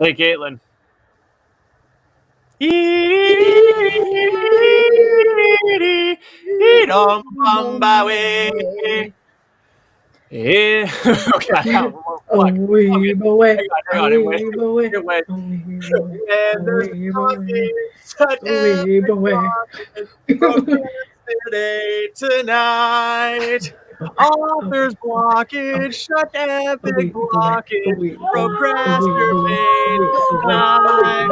Hey, Caitlin. Yeah. Okay. Hang on. It went. And there's such epic blockage from yesterday tonight. Author's blockage, shut epic blockage, procrastinate tonight.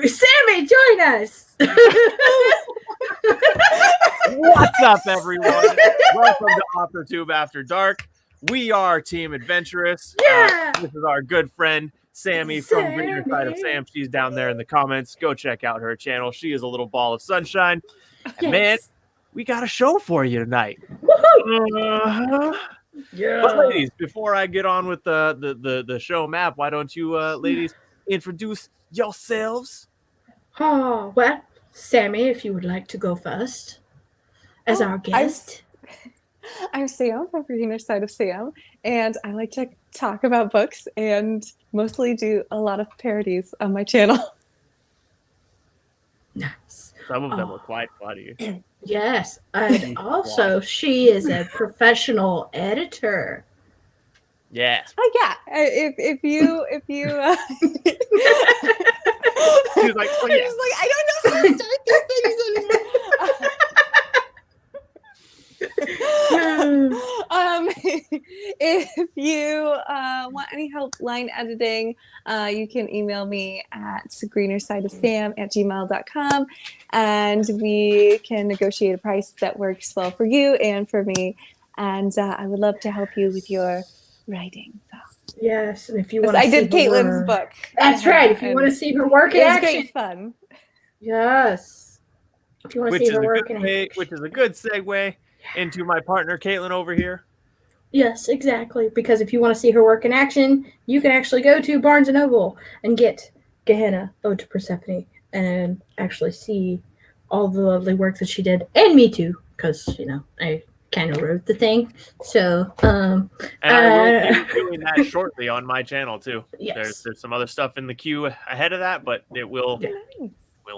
Sammy, join us. What's up, everyone? Welcome to Authortube After Dark. We are Team Adventurous. Yeah. This is our good friend Sammy from Greener Side of Sam. She's down there in the comments. Go check out her channel. She is a little ball of sunshine. And man, we got a show for you tonight. Yeah. But ladies, before I get on with the show map, why don't you ladies introduce yourselves? Oh, well, Sammy, if you would like to go first as our guest. I'm Sam from Greener Side of Sam, and I like to talk about books and mostly do a lot of parodies on my channel. Nice. Some of them are quite funny. Yes, and also she is a professional editor. Yeah. Oh yeah, if you She's like, oh, yeah. just like, I don't know how to start these things anymore. If you want any help line editing, you can email me at greenersideofsam@gmail.com, and we can negotiate a price that works well for you and for me. And I would love to help you with your writing. So. Yes, and if you want to I did Caitlin's book. That's right. If you want to see her work in action. It's great fun. Yes. If you want to see her work in action. Which is a good segue into my partner Caitlin over here. Yes, exactly. Because if you want to see her work in action, you can actually go to Barnes & Noble and get Gehenna, Ode to Persephone, and actually see all the lovely work that she did. And me too, because, I kind of wrote the thing. So, and I will be doing that shortly on my channel too. Yes. There's some other stuff in the queue ahead of that, but it will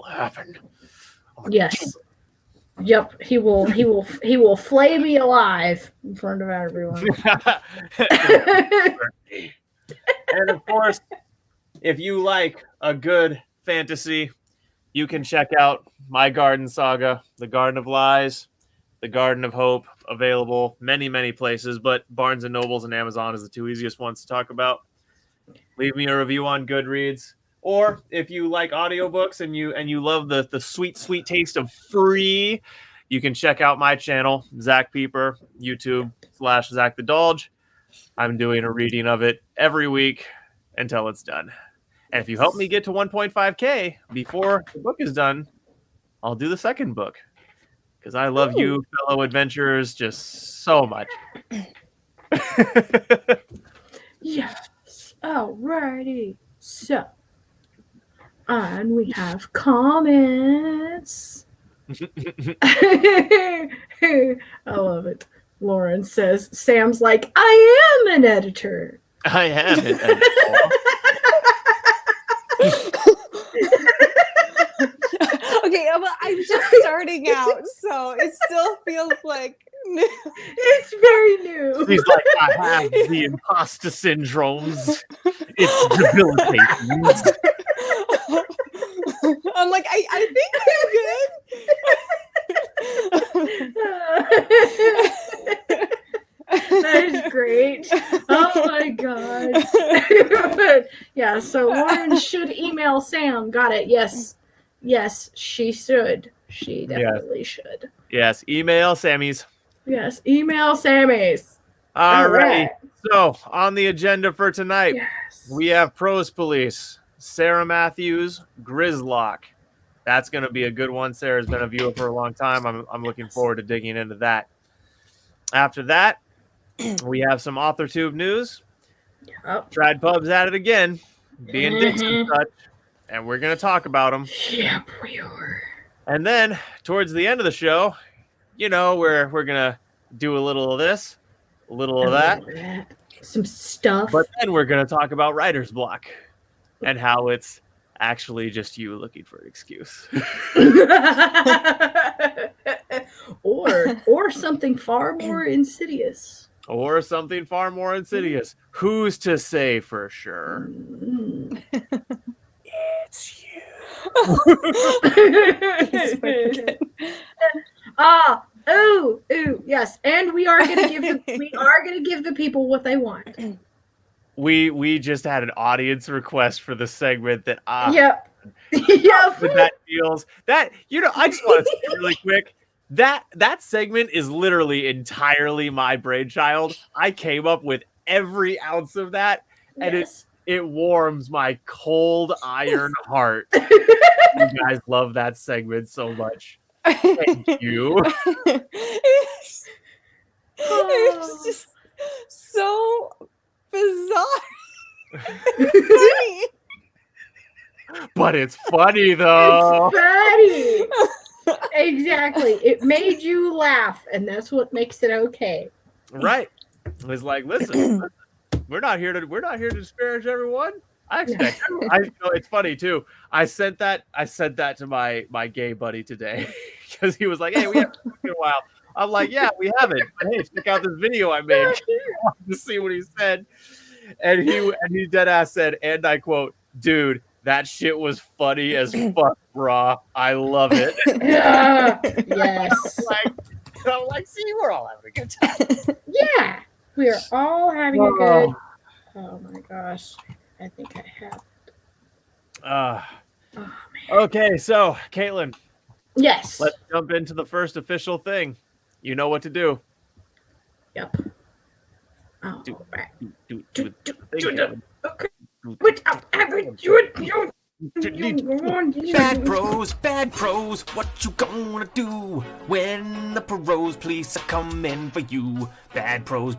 happen. Yes. Yep, he will flay me alive in front of everyone. And of course, if you like a good fantasy, you can check out my Garden Saga, The Garden of Lies, The Garden of Hope, available many places, but Barnes & Nobles and Amazon is the two easiest ones to talk about. Leave me a review on Goodreads. Or if you like audiobooks and you love the sweet taste of free, you can check out my channel, Zach Pieper, YouTube/Zach the Dolge. I'm doing a reading of it every week until it's done. And if you help me get to 1.5K before the book is done, I'll do the second book. Because I love you, fellow adventurers, just so much. Yes. Alrighty. So, and we have comments. I love it. Lauren says, Sam's like, I am an editor. I am an editor. Okay, well, I'm just starting out, so it still feels like new. It's very new. He's like, I have the imposter syndromes. It's debilitating. I'm like, I think I'm good. That is great. Oh my god. Yeah, so Lauren should email Sam. Got it. Yes, she should. She definitely should. Yes, email Sammy's. Yes, email Sammy's. All right. So, on the agenda for tonight, we have Prose Police, Sarah Matthews, Grizloch. That's going to be a good one. Sarah's been a viewer for a long time. I'm looking forward to digging into that. After that, we have some Authortube news. Tried Pub's at it again, being dicks and such, and we're going to talk about them. Yep, we are. And then, towards the end of the show, we're going to do a little of this. a little of that. Some stuff. But then we're going to talk about writer's block and how it's actually just you looking for an excuse. or something far more insidious. Or something far more insidious. Who's to say for sure? It's you. Yes, and we are gonna give the people what they want. We just had an audience request for the segment that Yep. that feels that I just want to say really quick that segment is literally entirely my brainchild. I came up with every ounce of that, and it warms my cold iron heart. You guys love that segment so much. Thank you. It's just so bizarre. Funny. But it's funny though. It's funny. Exactly. It made you laugh, and that's what makes it okay. Right. It's like, listen, we're not here to disparage everyone. I expect. It's funny too. I sent that to my gay buddy today because he was like, "Hey, we haven't talked in a while." I'm like, "Yeah, we haven't. But hey, check out this video I made to see what he said." And he dead ass said, and I quote, "Dude, that shit was funny as fuck, brah. I love it." Yes. I'm like, see, we're all having a good time. Yeah, we are all having a good. Oh my gosh. I think I have. Okay, so Caitlin. Yes. Let's jump into the first official thing. You know what to do. Yep. Oh, Bad prose, what you gonna do when the Prose Police are coming for you? Bad prose.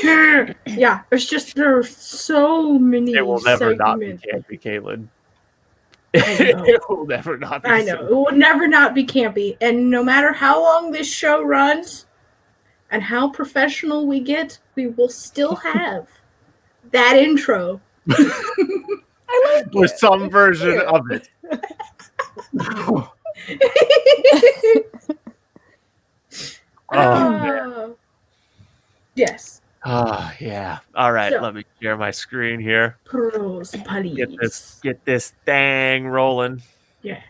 Yeah, there's so many. It will never not be campy, Caitlin. It will never not be. I know. It will never not be campy. And no matter how long this show runs and how professional we get, we will still have that intro. I like With some version of it. Oh, yes. Yeah. All right. So, let me share my screen here. Prose Police. Get this thing rolling. Yeah.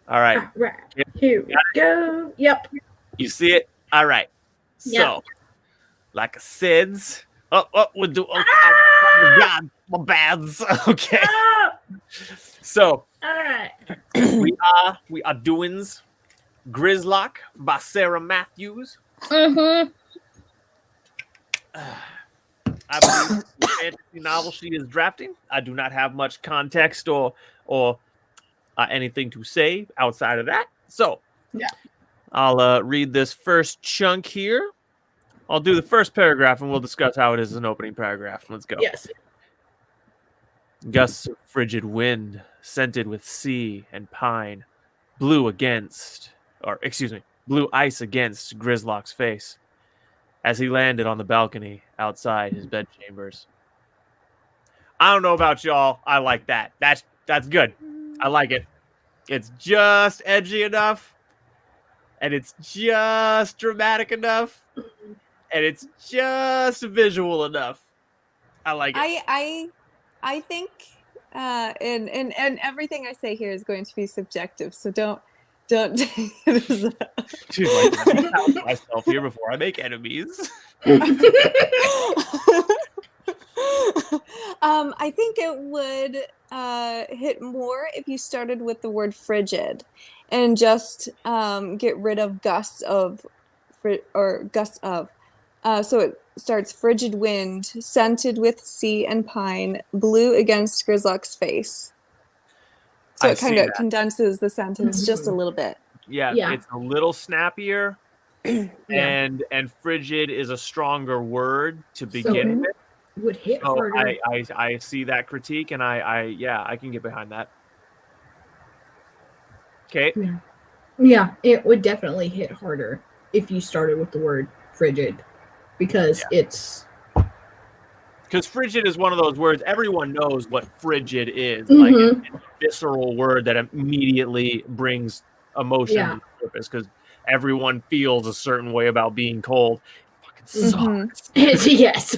All right. All right. Here we go. Yep. You see it? All right. Yep. So, like I said, we'll do. Oh, God, my bads. Okay. So, all right. we are doings Grizloch by Sarah Matthews. Mm-hmm. I believe the fantasy novel she is drafting. I do not have much context or anything to say outside of that. So, yeah, I'll read this first chunk here. I'll do the first paragraph and we'll discuss how it is an opening paragraph. Let's go. Yes. Gusts of frigid wind, scented with sea and pine, blew ice against Grizloch's face as he landed on the balcony outside his bedchambers. I don't know about y'all. I like that. That's good. I like it. It's just edgy enough, and it's just dramatic enough, and it's just visual enough. I like it. I think and everything I say here is going to be subjective, so don't take it as She's like, I count myself here before I make enemies. I think it would hit more if you started with the word frigid and just get rid of gusts of. So it starts frigid wind, scented with sea and pine, blew against Grizloch's face. So it kind of condenses the sentence just a little bit. Yeah, it's a little snappier, and frigid is a stronger word to begin with. Would hit so harder. I see that critique, and I can get behind that. Okay. Yeah, it would definitely hit harder. if you started with the word frigid, because it's... Because frigid is one of those words, everyone knows what frigid is. Mhm. Like, it's a visceral word that immediately brings emotion Yeah. to the surface, because everyone feels a certain way about being cold. It fucking sucks. Yes.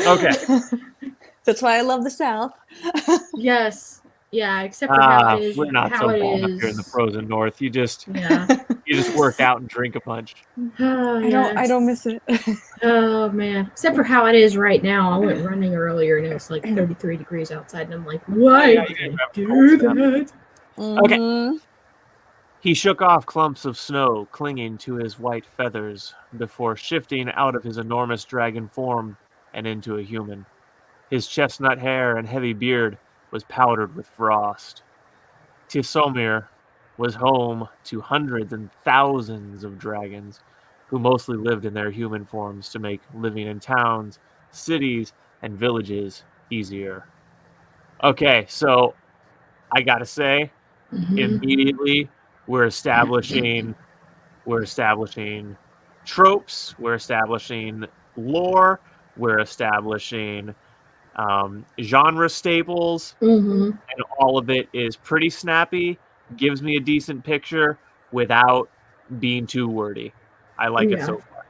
Okay. That's why I love the South. Yes. Yeah, except for how it is. We're not how so it bad up here in the is. frozen north. You just Yeah. work out and drink a bunch. Oh, I don't miss it. Oh man. Except for how it is right now. I went running earlier and it was like 33 degrees outside, and I'm like, why Yeah, did you I guys have do cold that? Okay. Mhm. He shook off clumps of snow clinging to his white feathers before shifting out of his enormous dragon form and into a human. His chestnut hair and heavy beard was powdered with frost. Tisomir was home to hundreds and thousands of dragons, who mostly lived in their human forms to make living in towns, cities, and villages easier. Okay, so I gotta say, immediately we're establishing tropes, we're establishing lore, we're establishing genre staples, Mm-hmm. and all of it is pretty snappy, gives me a decent picture without being too wordy. I like it Yeah. so far.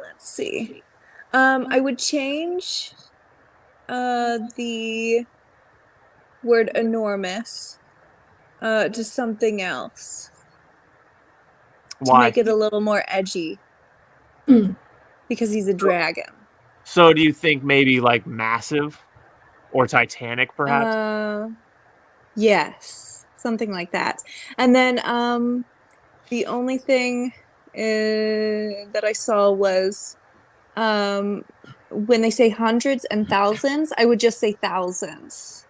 Let's see. I would change the word enormous to something else to Why? make it a little more edgy. Mm. Because he's a dragon. So do you think maybe like massive or Titanic perhaps? Yes, something like that. And then the only thing that I saw was when they say hundreds and thousands, I would just say thousands.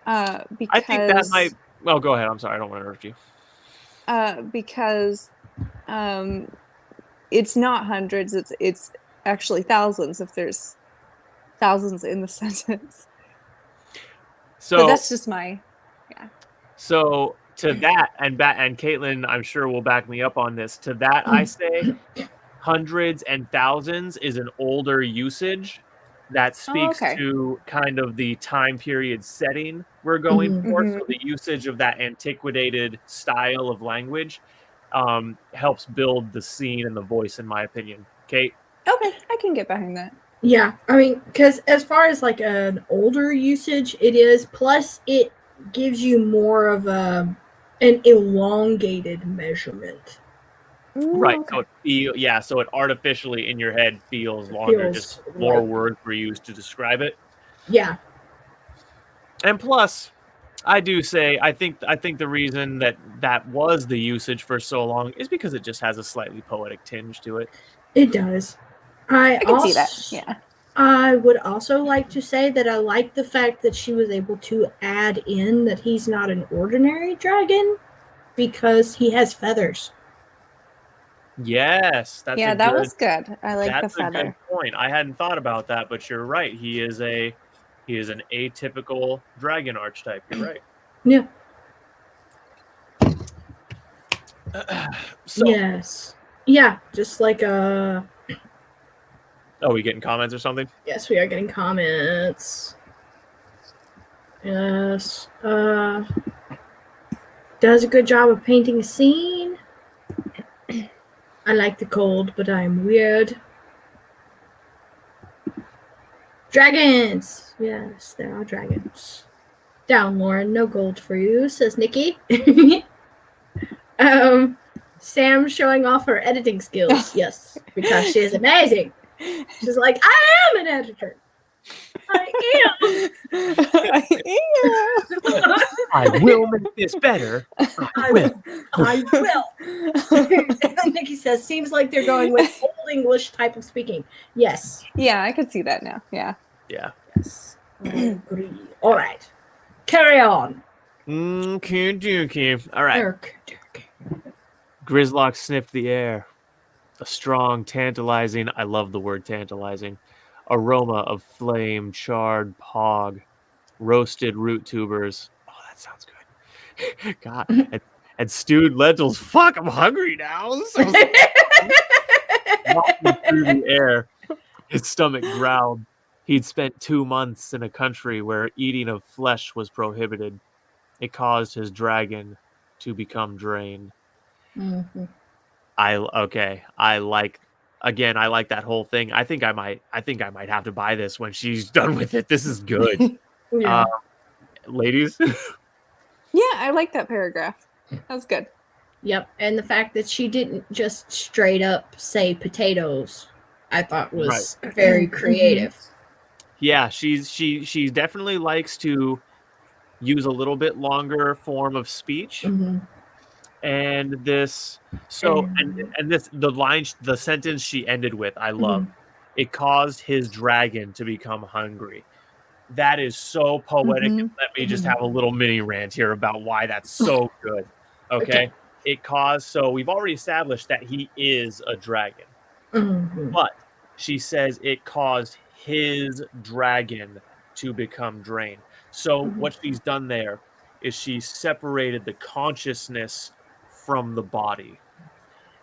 Because I think that might. Well, go ahead. I'm sorry. I don't want to interrupt you. Because it's not hundreds. It's actually thousands if there's thousands in the sentence. So but that's just my So to that, and Caitlin, I'm sure will back me up on this. To that, I say hundreds and thousands is an older usage that speaks okay. to kind of the time period setting we're going for. Mhm. So the usage of that antiquated style of language helps build the scene and the voice, in my opinion. Kate? Okay, I can get behind that. Yeah, I mean, because as far as like an older usage, it is. Plus, it gives you more of an elongated measurement. Right. Okay. So it artificially in your head feels longer. Just more words were used to describe it. Yeah. And plus, I do say I think the reason that was the usage for so long is because it just has a slightly poetic tinge to it. It does. I can see that. Yeah. I would also like to say that I like the fact that she was able to add in that he's not an ordinary dragon because he has feathers. Yes, that was good. I like the That's a feather. good point. I hadn't thought about that, but you're right. He is an atypical dragon archetype. You're right. Yeah. So, yes. Yeah, just like oh, we getting comments or something? Yes, we are getting comments. Yes. Does a good job of painting a scene. I like the cold, but I'm weird. Dragons! Yes, there are dragons. Down, Lauren. No gold for you, says Nikki. Sam showing off her editing skills. Yes, because she is amazing. She's like, I am an editor. I am. I will make this better. I will. I will. And Nikki says, seems like they're going with old English type of speaking. Yes. Yeah, I could see that now. Yeah. Yeah. Yes. I agree. All right. Carry on. Okay. All right. Grizloch sniffed the air. A strong, tantalizing, I love the word tantalizing, aroma of flame-charred pog roasted root tubers. Oh, that sounds good. God, and stewed lentils. Fuck, I'm hungry now. So walking through the air, his stomach growled. He'd spent 2 months in a country where eating of flesh was prohibited. It caused his dragon to become drained. Mhm. I like that whole thing. I think I might have to buy this when she's done with it. This is good. Yeah. Ladies. Yeah, I like that paragraph. That was good. Yep. And the fact that she didn't just straight up say potatoes, I thought was very creative. Yeah, she definitely likes to use a little bit longer form of speech. Mm-hmm. And this the sentence she ended with, I love. Mhm. It caused his dragon to become hungry. That is so poetic. Mhm. And let me just have a little mini rant here about why that's so good. Okay. It caused, so we've already established that he is a dragon. Mhm. But she says it caused his dragon to become drained. So what she's done there is she separated the consciousness from the body.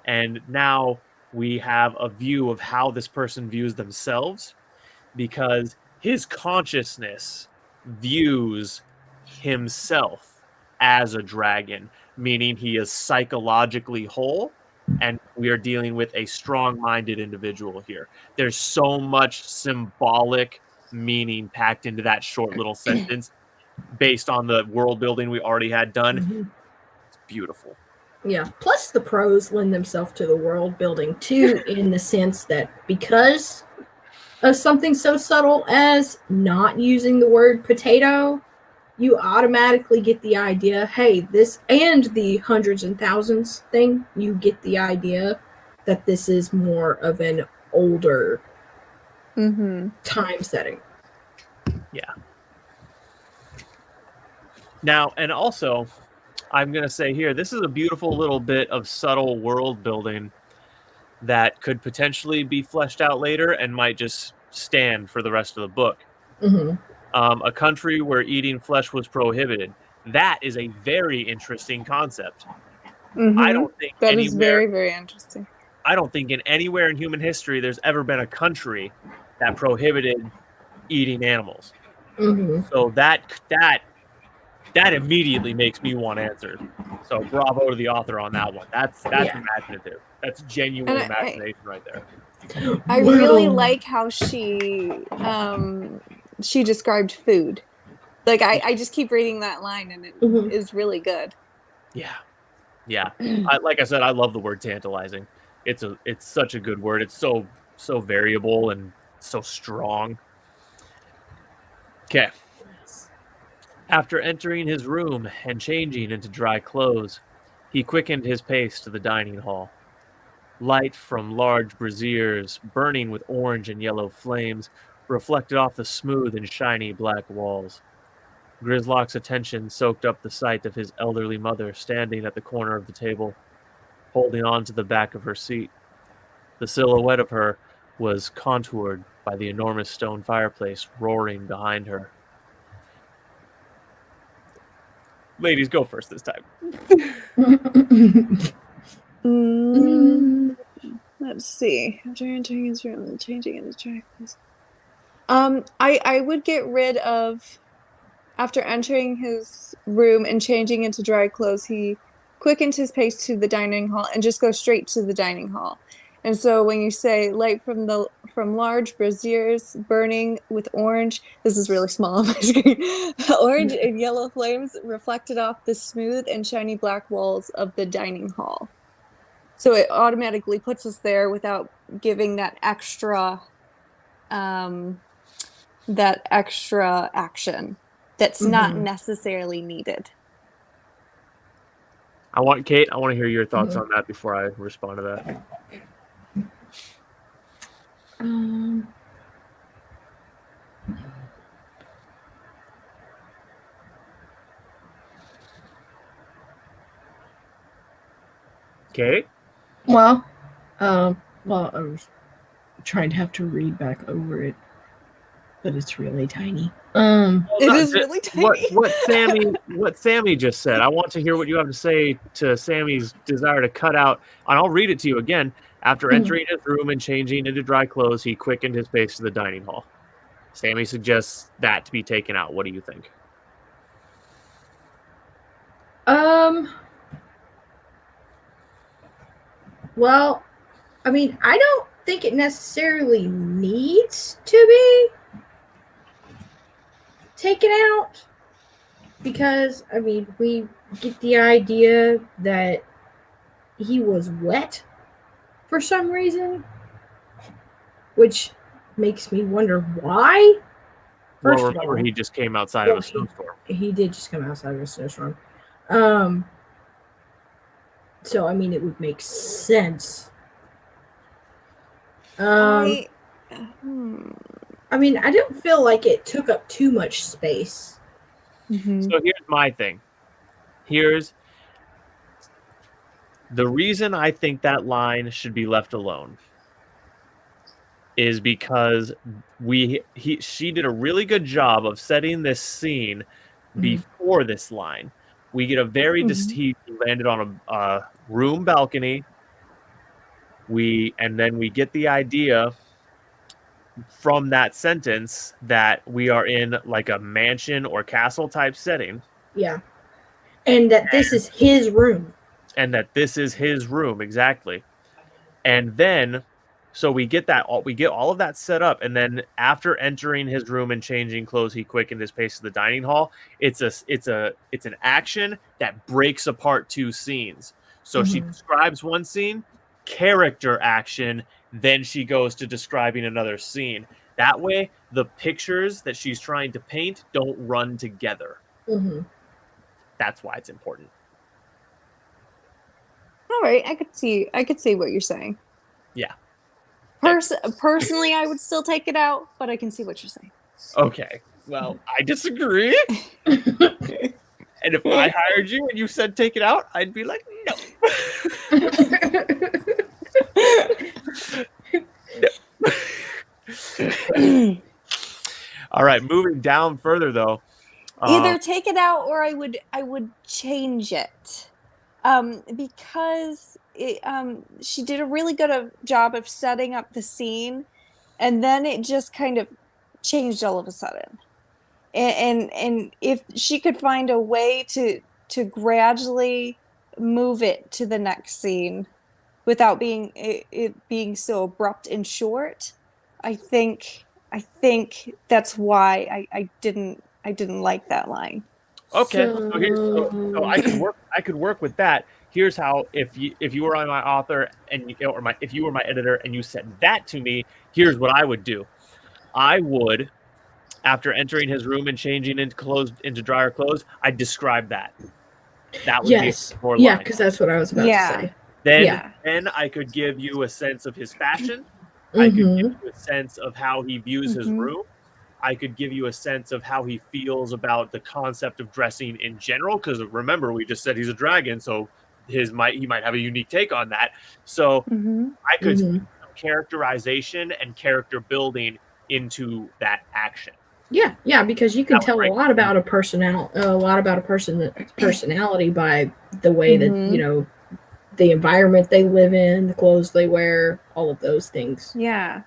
And now we have a view of how this person views themselves, because his consciousness views himself as a dragon, meaning he is psychologically whole, and we are dealing with a strong-minded individual here. There's so much symbolic meaning packed into that short little sentence based on the world building we already had done. Mhm. It's beautiful. Yeah. Plus, the prose lend themselves to the world building too, in the sense that because of something so subtle as not using the word potato, you automatically get the idea, hey, this, and the hundreds and thousands thing, you get the idea that this is more of an older time setting. Yeah. Now, and also, I'm going to say here, this is a beautiful little bit of subtle world building that could potentially be fleshed out later and might just stand for the rest of the book. Mm-hmm. A country where eating flesh was prohibited. That is a very interesting concept. I don't think that anywhere, is very, very interesting. I don't think anywhere in human history there's ever been a country that prohibited eating animals. Mm-hmm. So that immediately makes me want answers. So bravo to the author on that one. That's imaginative. That's genuine And imagination right there. I really like how she described food. Like I just keep reading that line, and it is really good. Yeah. Like I said, I love the word tantalizing. It's such a good word. It's so variable and so strong. Okay. After entering his room and changing into dry clothes, he quickened his pace to the dining hall. Light from large braziers, burning with orange and yellow flames, reflected off the smooth and shiny black walls. Grizloch's attention soaked up the sight of his elderly mother standing at the corner of the table, holding on to the back of her seat. The silhouette of her was contoured by the enormous stone fireplace roaring behind her. Ladies, go first this time. Let's see. After entering his room and changing into dry clothes. I would get rid of, after entering his room and changing into dry clothes, he quickened his pace to the dining hall and just go straight to the dining hall. And so when you say light from large braziers burning with orange, this is really small on my screen, orange and yellow flames reflected off the smooth and shiny black walls of the dining hall. So it automatically puts us there without giving that extra action that's not necessarily needed. Kate, I want to hear your thoughts on that before I respond to that. Kate? Well, I was trying to have to read back over it. but it's really tiny. It is really tiny. What Sammy just said. I want to hear what you have to say to Sammy's desire to cut out, and I'll read it to you again. After entering his room and changing into dry clothes, he quickened his pace to the dining hall. Sammy suggests that to be taken out. What do you think? Well, I mean, I don't think it necessarily needs to be taken out because, I mean, we get the idea that he was wet for some reason, which makes me wonder why. Well, remember, he just came outside of a snowstorm. He did just come outside of a snowstorm. So, I mean, it would make sense. I mean, I don't feel like it took up too much space. Mm-hmm. So here's my thing. Here's the reason I think that line should be left alone is because she did a really good job of setting this scene before this line. We get a very he landed on a room balcony. And then we get the idea from that sentence that we are in like a mansion or castle type setting. Yeah. And that this is his room. Exactly. And then so we get all of that set up, and then after entering his room and changing clothes, he quickened his pace to the dining hall. It's an action that breaks apart two scenes. So she describes one scene, character action, then she goes to describing another scene. That way, the pictures that she's trying to paint don't run together. That's why it's important. All right, I could see what you're saying. Yeah. Personally, I would still take it out, but I can see what you're saying. Okay. Well, I disagree. And if I hired you and you said take it out, I'd be like, no. No. All right, moving down further though. Either take it out or I would change it. Because she did a really good job of setting up the scene, and then it just kind of changed all of a sudden. And if she could find a way to gradually move it to the next scene without it being so abrupt and short, I think that's why I didn't like that line. Okay, so I could work with that. Here's how: if you were my author if you were my editor and you said that to me, here's what I would do. I would, after entering his room and changing into drier clothes, I'd describe that. That would be more yeah, because that's what I was about to say. Then I could give you a sense of his fashion. I could give you a sense of how he views his room. I could give you a sense of how he feels about the concept of dressing in general, because remember, we just said he's a dragon, so he might have a unique take on that. So I could some characterization and character building into that action. Yeah, because you can tell a lot about a person's personality by the way that the environment they live in, the clothes they wear, all of those things. Yeah,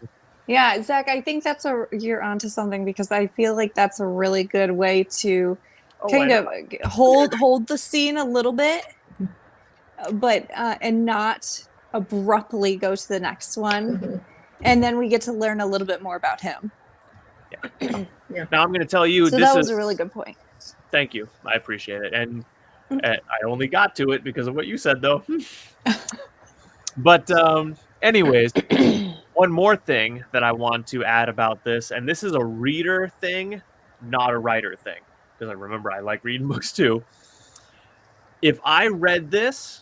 Zach, I think you're onto something, because I feel like that's a really good way to kind of hold the scene a little bit, but and not abruptly go to the next one, and then we get to learn a little bit more about him. Yeah. Now I'm going to tell you. So that was a really good point. Thank you, I appreciate it, and I only got to it because of what you said, though. But anyways. One more thing that I want to add about this, and this is a reader thing, not a writer thing, because I remember I like reading books too. If I read this,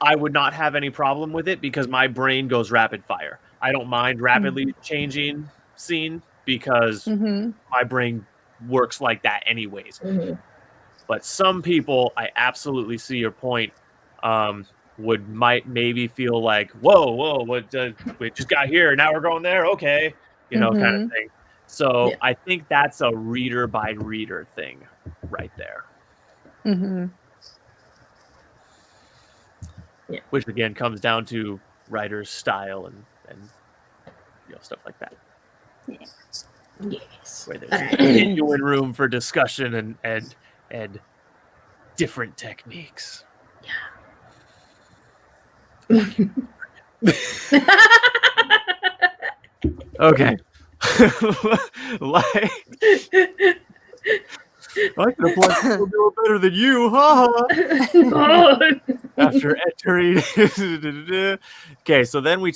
I would not have any problem with it because my brain goes rapid fire. I don't mind rapidly changing scene because my brain works like that anyways. But some people, I absolutely see your point, might maybe feel like, whoa, what we just got here, now we're going there, okay, kind of thing. So Yeah. I think that's a reader by reader thing right there. Mm-hmm. Yeah. Which again comes down to writer's style and stuff like that. Yes. Where there's Alright. genuine room for discussion and different techniques. Okay. like, I could apply to do it better than you, After entering. Okay, so then we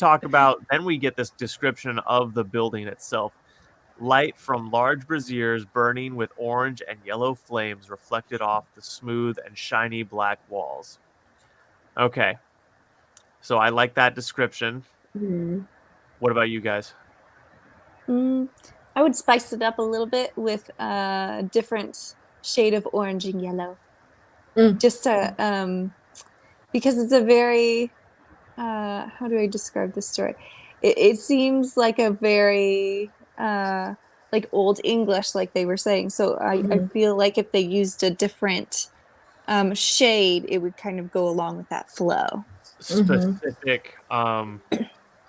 get this description of the building itself. Light from large braziers burning with orange and yellow flames reflected off the smooth and shiny black walls. Okay. So I like that description. Mhm. What about you guys? I would spice it up a little bit with a different shade of orange and yellow. Just to, because it's a very, how do I describe this story? It seems like a very, like Old English, like they were saying. So I feel like if they used a different shade, it would kind of go along with that flow. Specific,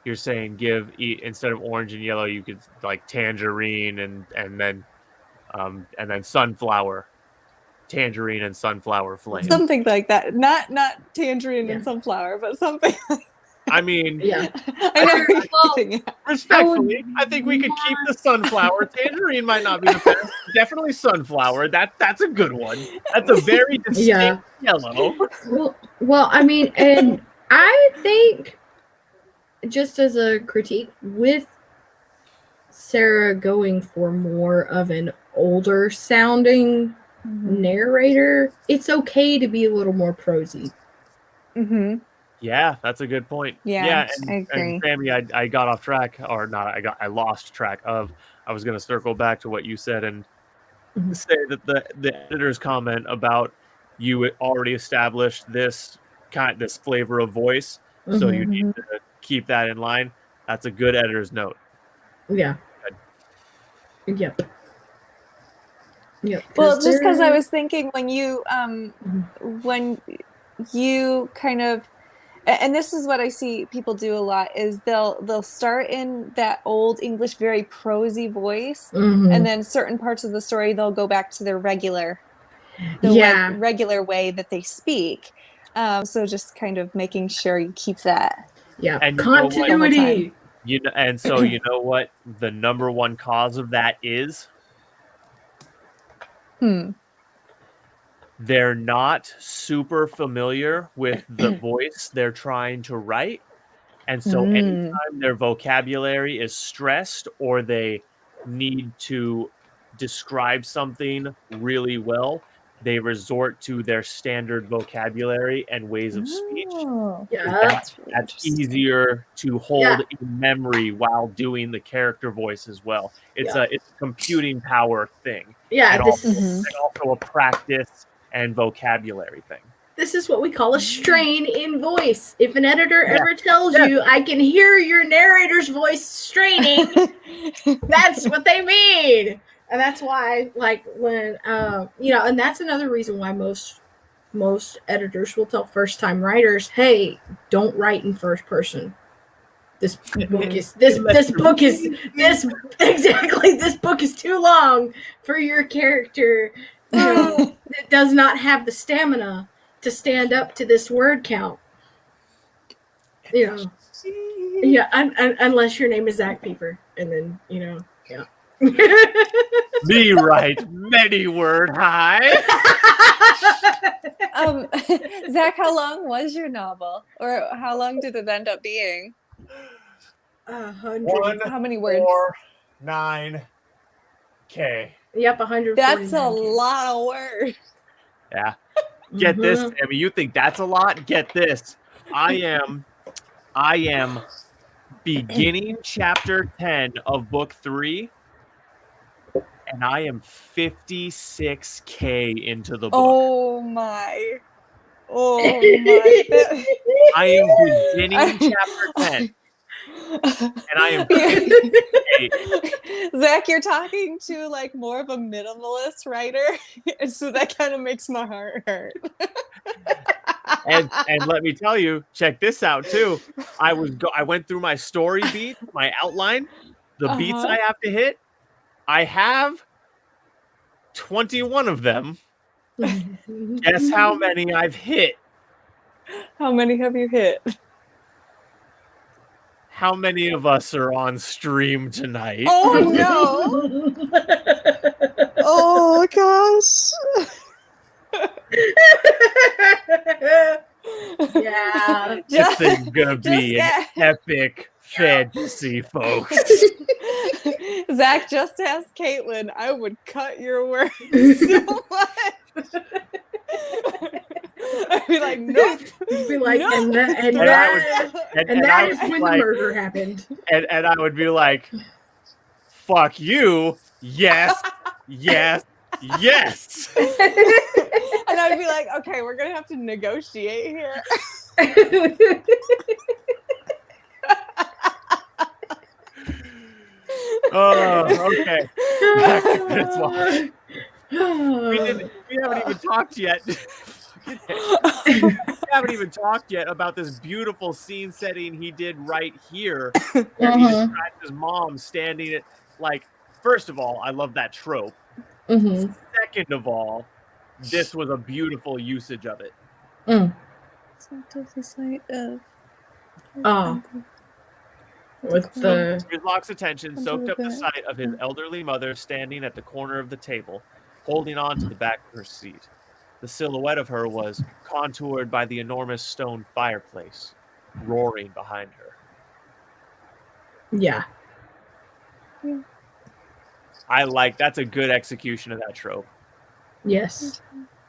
you're saying instead of orange and yellow, you could like tangerine and then sunflower, tangerine and sunflower flame. Something like that. Not tangerine and sunflower, but something. I mean, Yeah. I know what you're getting at. Respectfully, I think we could keep the sunflower. Tangerine might not be the best. Definitely sunflower. That's a good one. That's a very distinct yellow. Well, I mean, and I think just as a critique, with Sarah going for more of an older sounding narrator, it's okay to be a little more prosy. Mm-hmm. Yeah, that's a good point. Yeah, and, I agree. And Sammy, I got off track, or not. I lost track of. I was going to circle back to what you said and say that the editor's comment about you already established this flavor of voice, so you need to keep that in line. That's a good editor's note. Yeah. Yep. Well, just because I was thinking when you kind of, and this is what I see people do a lot, is they'll start in that Old English very prosy voice, and then certain parts of the story they'll go back to their regular way that they speak. So just kind of making sure you keep that. Yeah, and continuity. And so you know what the number one cause of that is? They're not super familiar with the voice they're trying to write. And so anytime their vocabulary is stressed or they need to describe something really well, they resort to their standard vocabulary and ways of speech. That's easier to hold in memory while doing the character voice as well. It's a computing power thing. Yeah, and also a practice and vocabulary thing. This is what we call a strain in voice. If an editor ever tells you, I can hear your narrator's voice straining, that's what they mean. And that's why, like, when, and that's another reason why most editors will tell first-time writers, hey, don't write in first person. This book is too long for your character. It does not have the stamina to stand up to this word count. Unless your name is Zach Pieper, and then Me write many word high. Zach, how long was your novel, or how long did it end up being? 100. How many words? 9K. Yep, 100. That's a lot of words. Yeah. Get this. I mean, you think that's a lot? Get this. I am beginning chapter 10 of book 3, and I am 56K into the book. Oh my. I am beginning chapter 10. And I am Zach, you're talking to like more of a minimalist writer, and so that kind of makes my heart hurt. and let me tell you, check this out too. I went through my story beat, my outline, the beats I have to hit. I have 21 of them. Guess how many I've hit? How many have you hit? How many of us are on stream tonight? Oh no! Oh gosh! Yeah. This thing's gonna be an epic fantasy, folks. Zach, just ask Caitlin. I would cut your words so much. I'd be like, nope. You'd be like, No. and that is when the murder happened. And I would be like, fuck you. Yes. Yes. Yes. And I'd be like, okay, we're going to have to negotiate here. Oh, okay. Back to this one. We haven't even talked yet. We haven't even talked yet about this beautiful scene setting he did right here, where he describes his mom standing at, like, first of all, I love that trope. Second of all, this was a beautiful usage of it. With the Grizloch's attention soaked up the sight of his elderly mother standing at the corner of the table, holding on to the back of her seat. The silhouette of her was contoured by the enormous stone fireplace, roaring behind her. Yeah. That's a good execution of that trope. Yes.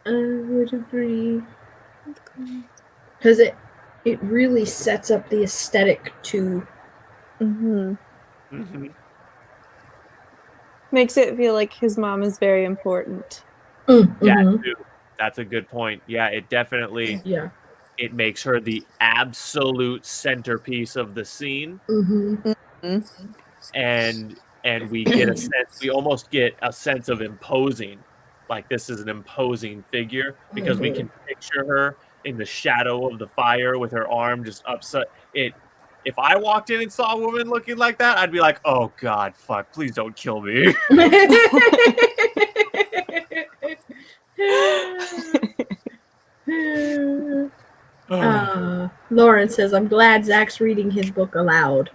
I would agree. Because it really sets up the aesthetic too. Makes it feel like his mom is very important. Yeah, that's a good point. Yeah, it definitely. Yeah. It makes her the absolute centerpiece of the scene, and we get a sense. We almost get a sense of imposing, like this is an imposing figure because we can picture her in the shadow of the fire with her arm just upside. If I walked in and saw a woman looking like that, I'd be like, "Oh God, fuck! Please don't kill me." Lauren says, "I'm glad Zach's reading his book aloud."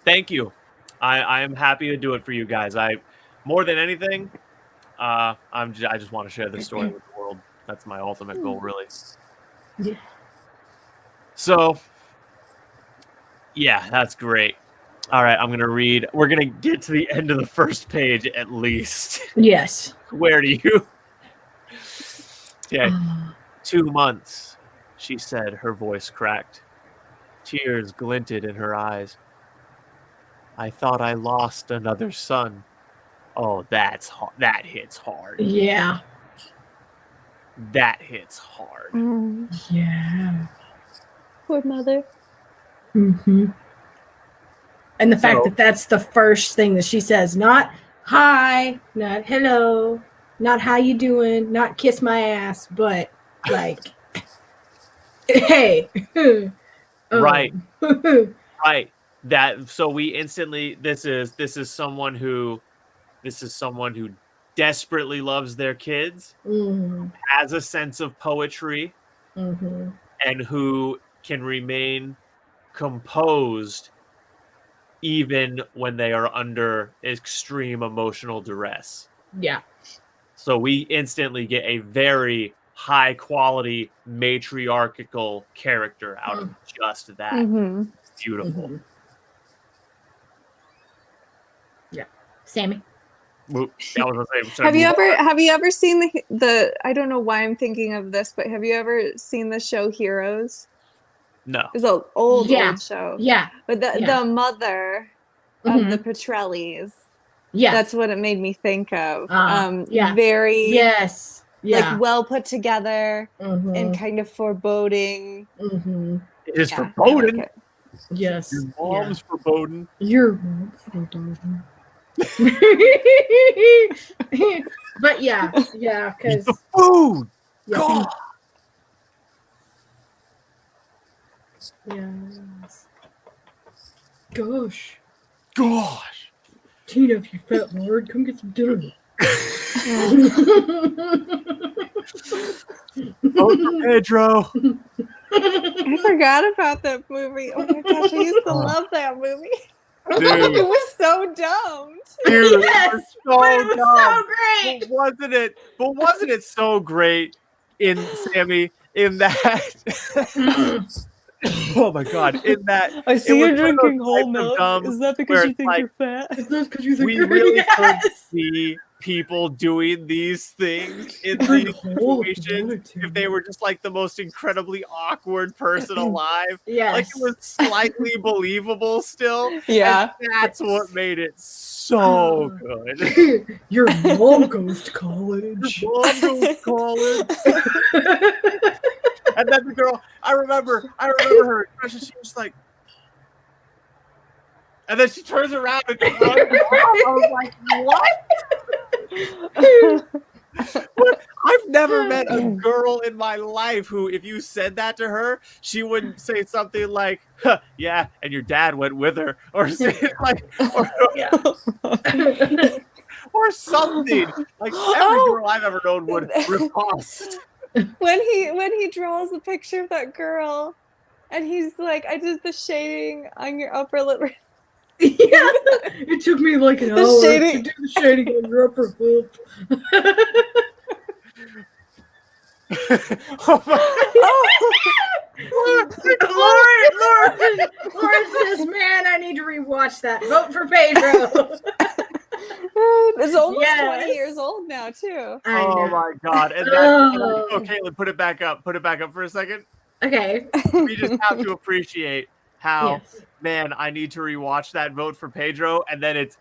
Thank you. I am happy to do it for you guys. More than anything, I just want to share this story with the world. That's my ultimate goal, really. Yeah. So, yeah, that's great. All right, I'm going to read. We're going to get to the end of the first page at least. Yes. Where do you? Okay. 2 months, she said, her voice cracked. Tears glinted in her eyes. I thought I lost another son. Oh, that hits hard. Yeah. That hits hard. Yeah. Poor mother. And the fact that that's the first thing that she says, not hi, not hello, not how you doing, not kiss my ass, but like, hey. Right. Right. That, so we instantly, this is someone who desperately loves their kids, has a sense of poetry, and who can remain composed even when they are under extreme emotional duress. Yeah. So we instantly get a very high quality matriarchal character out of just that. It's beautiful. Yeah. Sammy. That was the same. Have you ever seen the I don't know why I'm thinking of this, but have you ever seen the show Heroes? No. It's an old show. Yeah. But the mother of the Petrellis. Yeah. That's what it made me think of. Very like well put together and kind of foreboding. It is foreboding. Yes. Your mom's foreboding. You're but yeah, because The food. yeah. God. Yes. Gosh. Gosh. Tina, if you fat lord, come get some dinner. Vote for Pedro. I forgot about that movie. Oh my gosh, I used to love that movie. Dude. It was so dumb. Dude, Yes, it was but it was dumb. so great. But wasn't it so great in Sammy in that? Oh my God! In that, I see was you're one of those drinking whole types of milk. dumb Is that where because you it's think like, you're fat? Is this because you think we you're really could yes. see people doing these things in Drink these a whole if you situations wanted to. if they were just like the most incredibly awkward person alive. Yes. Like it was slightly believable still. Yeah. And that's what made it so good. Your mom goes to college. Your mom goes to college. And then the girl, I remember her expression. She was like, and then she turns around and runs off. I was like, what? But I've never met a girl in my life who, if you said that to her, she wouldn't say something like, huh, "Yeah," and your dad went with her, or say like, or something like every girl I've ever known would riposte. When he draws the picture of that girl, and he's like, "I did the shading on your upper lip." Yeah, it took me like an hour to do the shading on your upper lip. Lauren says, "Man, I need to rewatch that. Vote for Pedro." It's almost 20 years old now, too. Oh my God! And that, Caitlin, put it back up. Put it back up for a second. Okay. We just have to appreciate how, man, I need to rewatch that. Vote for Pedro, and then it's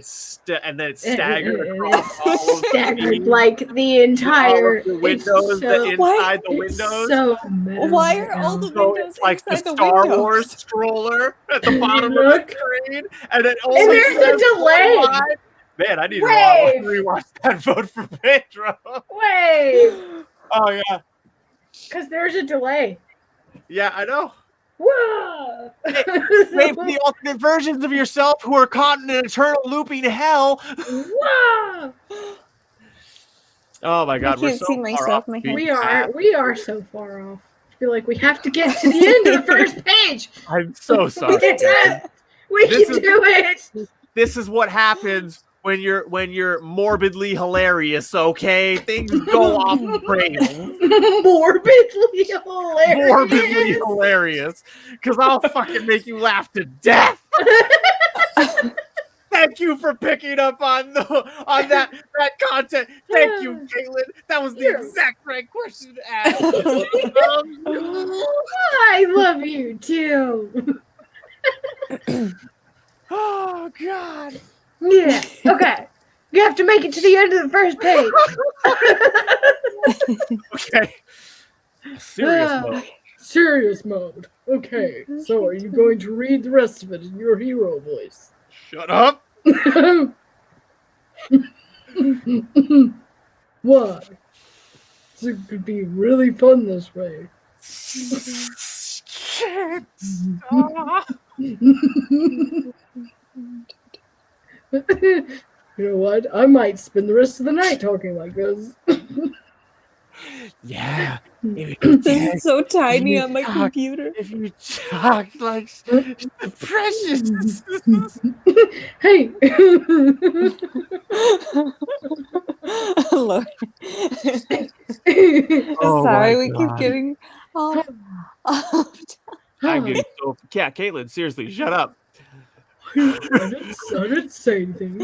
staggered across all of staggered like the entire the windows, so, inside the windows. So why are all the windows like inside the the Star windows? Wars stroller at the bottom of the screen, and it and there's a delay. Man, I need to rewatch that. Vote for Pedro. Wave. Oh yeah, because there's a delay. Yeah, I know. Whoa! Wait for the alternate versions of yourself who are caught in an eternal looping hell. Whoa! Oh my God, I can't see myself. We are so far off. I feel like we have to get to the end of the first page. I'm so sorry. We can do it. This is what happens when you're morbidly hilarious, okay? Things go off the rails. Morbidly hilarious. Because I'll fucking make you laugh to death. Thank you for picking up on that content. Thank you, Caitlin. That was the exact right question to ask. I love you too. Oh God. Yeah. Okay. You have to make it to the end of the first page. Okay. Serious mode. Serious mode. Okay. So are you going to read the rest of it in your hero voice? Shut up. Why? It could be really fun this way. You know what? I might spend the rest of the night talking like this. Yeah. This is so tiny on my computer. If you talk like precious. Hey. Lord. Sorry, we keep getting off. I'm getting so. Yeah, Caitlin, seriously, shut up. I didn't say anything.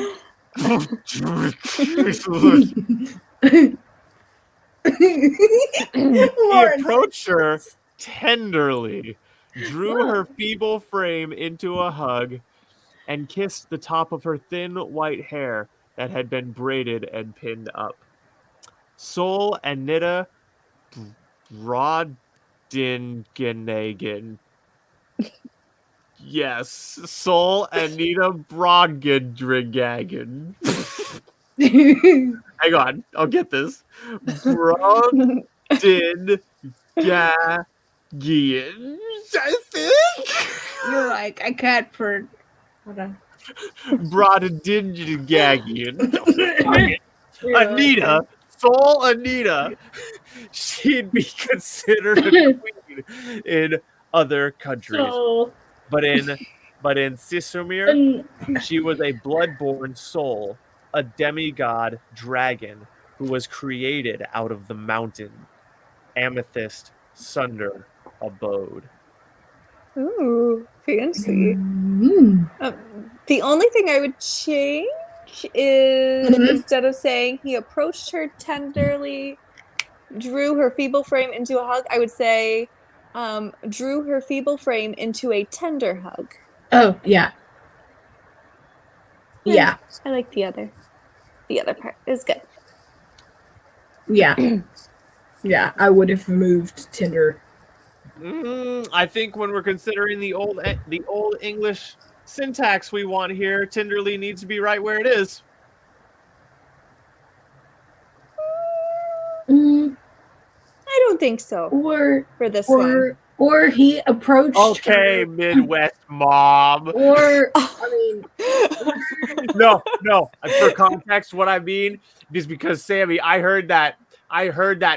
He approached her tenderly, drew her feeble frame into a hug, and kissed the top of her thin white hair that had been braided and pinned up. Sol and Nida Brodingenegen. Yes, Soul Anita Brogdrigagen. Hang on, I'll get this. Brogdrigagen, I think. You're like, I can't for. Hold on. Brogdrigagen. Anita, Soul Anita. She'd be considered a queen in other countries. So, But in Sisomir, she was a blood-born soul, a demigod dragon who was created out of the mountain, amethyst sunder abode. Ooh, fancy. mm, The only thing I would change is instead of saying he approached her tenderly, drew her feeble frame into a hug, I would say drew her feeble frame into a tender hug. oh yeah, yeah, I like the other part. It's good. yeah, yeah. I would have moved Tinder. I think when we're considering the old English syntax we want here, tenderly needs to be right where it is. Mm, I don't think so or for this one. Or he approached. Okay, her, Midwest mom. Or I mean, No. For context, what I mean is because Sammy, I heard that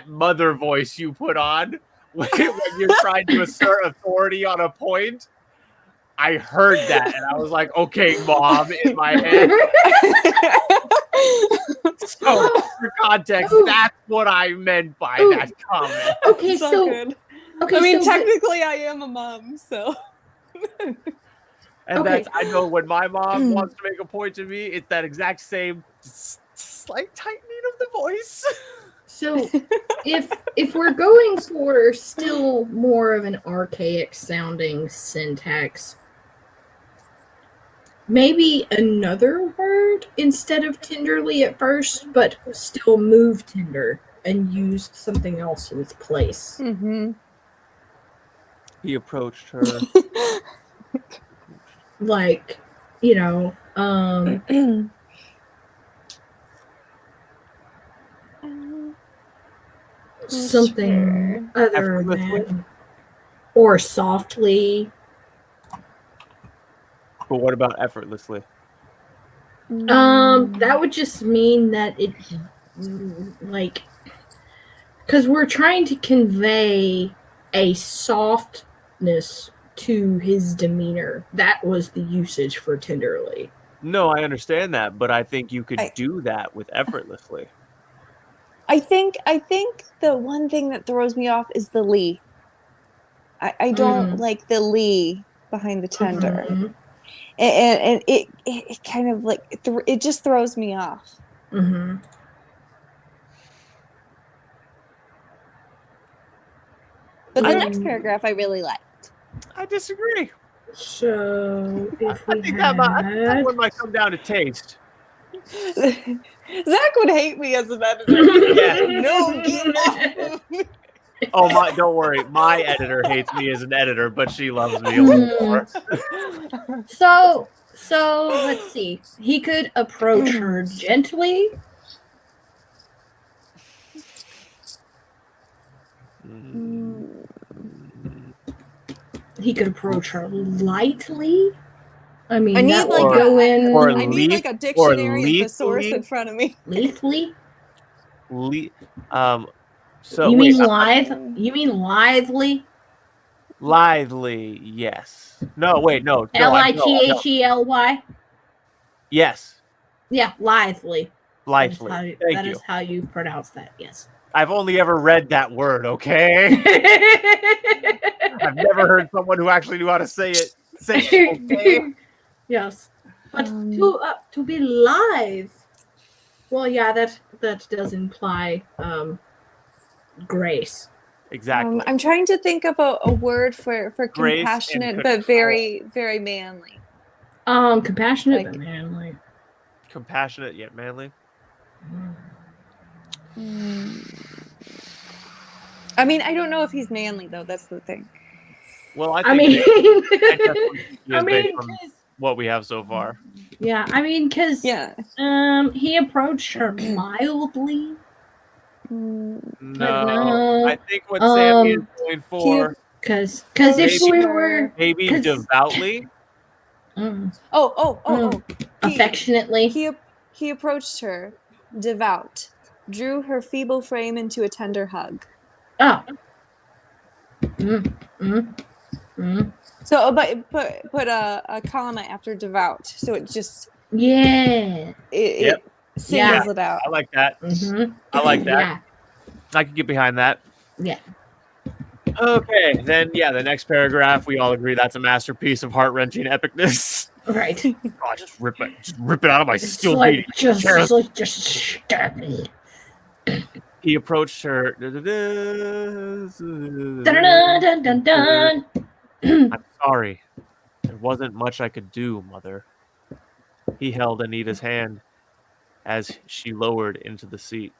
mother voice you put on when you're trying to assert authority on a point. I heard that, and I was like, "Okay, mom," in my head. So, for context, that's what I meant by that comment. Okay, It's all so good. okay, I mean, so technically, I am a mom, so. And Okay. that's, I know when my mom wants to make a point to me, it's that exact same slight tightening of the voice. So if we're going for still more of an archaic sounding syntax, maybe another word instead of tenderly at first, but still move tender and use something else in its place. Mm-hmm. He approached her. Like, something Sure. other than or softly. But what about effortlessly? That would just mean that it, like, because we're trying to convey a softness to his demeanor. That was the usage for tenderly. No, I understand that, but I think you could do that with effortlessly. I think the one thing that throws me off is the Lee. I don't like the Lee behind the tender. Mm-hmm. And it kind of like it just throws me off. Mm-hmm. But the next paragraph I really liked. I disagree. So if I we think had... that one might come down to taste. Zach would hate me as an editor. Yeah. No, get off of me. Oh, don't worry. My editor hates me as an editor, but she loves me a little more. So let's see. He could approach her gently. He could approach her lightly. I mean, I need that like would go in. I need like a dictionary and thesaurus in front of me. Lethally? So you mean lithe? You mean lithely? Lively, yes. No, wait, no. Lithely? Yes. Yeah, lithely. Lively. That is how you pronounce that, yes. I've only ever read that word, okay? I've never heard someone who actually knew how to say it. Okay? Yes. But to be live. Well, yeah, that does imply grace. Exactly. I'm trying to think of a word for compassionate, but very, very manly. Compassionate but manly. Compassionate yet manly. I mean, I don't know if he's manly though. That's the thing. Well, I I think mean, I definitely think he I is based mean, on what we have so far. yeah, I mean, because Yeah. he approached her mildly. No, No. I think what Sammy is Um, going for, Because if Maybe- we were maybe 'cause- devoutly. affectionately, He approached her, devout, drew her feeble frame into a tender hug. oh, So, but put a comma after devout, so it just yeah, it singles it out. I like that. mm-hmm. I like that. Yeah, I can get behind that. yeah. Okay, then the next paragraph, we all agree that's a masterpiece of heart-wrenching epicness. Right. God, just rip it out of my It's steel like beating just chest. stab me. He approached her. Dun, dun, dun, dun. I'm sorry. There wasn't much I could do, Mother. He held Anita's hand as she lowered into the seat.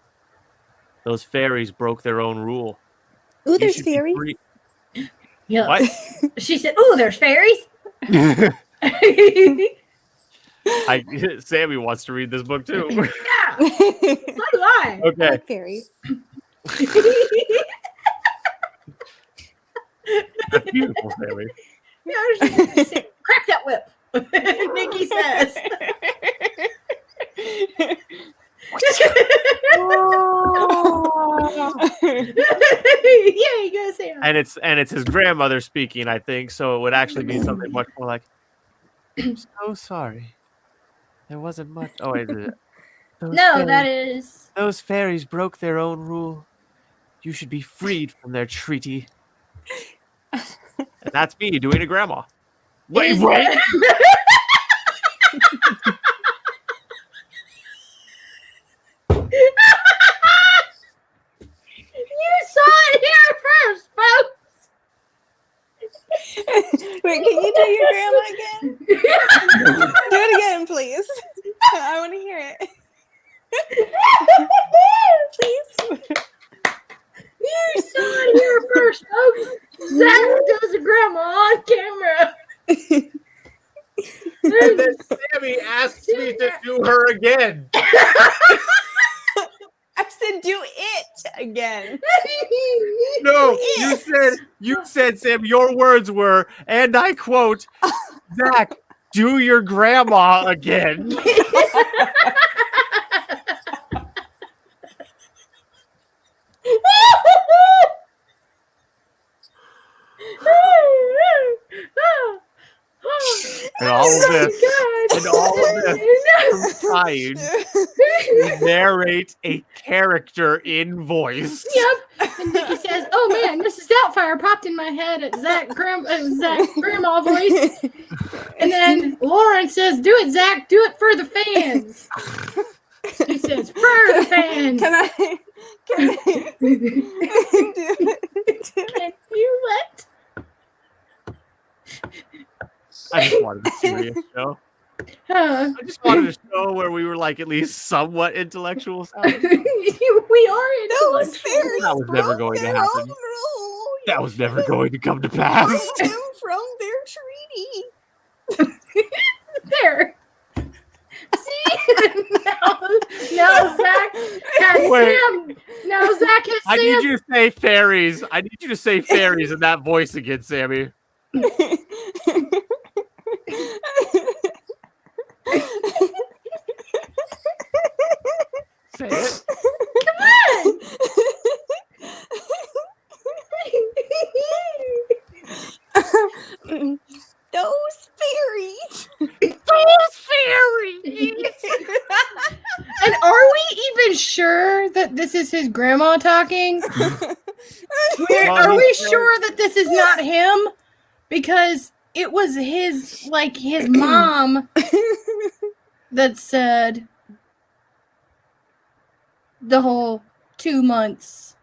Those fairies broke their own rule. Ooh, You there's should be fairies. free- Yeah. What? She said, "Ooh, there's fairies." Sammy wants to read this book too. Yeah, so do I. I Okay. like fairies. That's beautiful, Sammy. Yeah, she said, crack that whip. Nikki says. Yeah, you go, Sam. And it's his grandmother speaking, I think, so it would actually be something much more like, I'm so sorry. There wasn't much. Oh, wait, That is. those fairies broke their own rule. You should be freed from their treaty. And that's me doing a grandma. Wait, Is what? that- You saw it here first, folks. Wait, can you do your grandma again? Do it again, please. I want to hear it. Please. You saw it here first, folks. Zach does a grandma on camera. And then Sammy asks me to do her again. I said do it again. No, you said, Sam, your words were, and I quote, Zach, do your grandma again. And all of this, I'm trying to narrate a character in voice. Yep. And Nikki says, "Oh man, Mrs. Doubtfire popped in my head at Zach's grandma voice." And then Lauren says, "Do it, Zach. Do it for the fans." He says, "For the fans." Can I do it? Can you what? I just wanted a serious show. Huh. I just wanted a show where we were like at least somewhat intellectual. We are Those intellectual. fairies That was never broke going to their happen. own rule. That was never going to come to pass. Freed them from their treaty. There. See? now Zach has Wait. Sam. Now Zach has I Sam. need you to say fairies. I need you to say fairies in that voice again, Sammy. Say it. Those fairies. And are we even sure that this is his grandma talking? Are we sure that this is not him? Because it was his mom that said the whole 2 months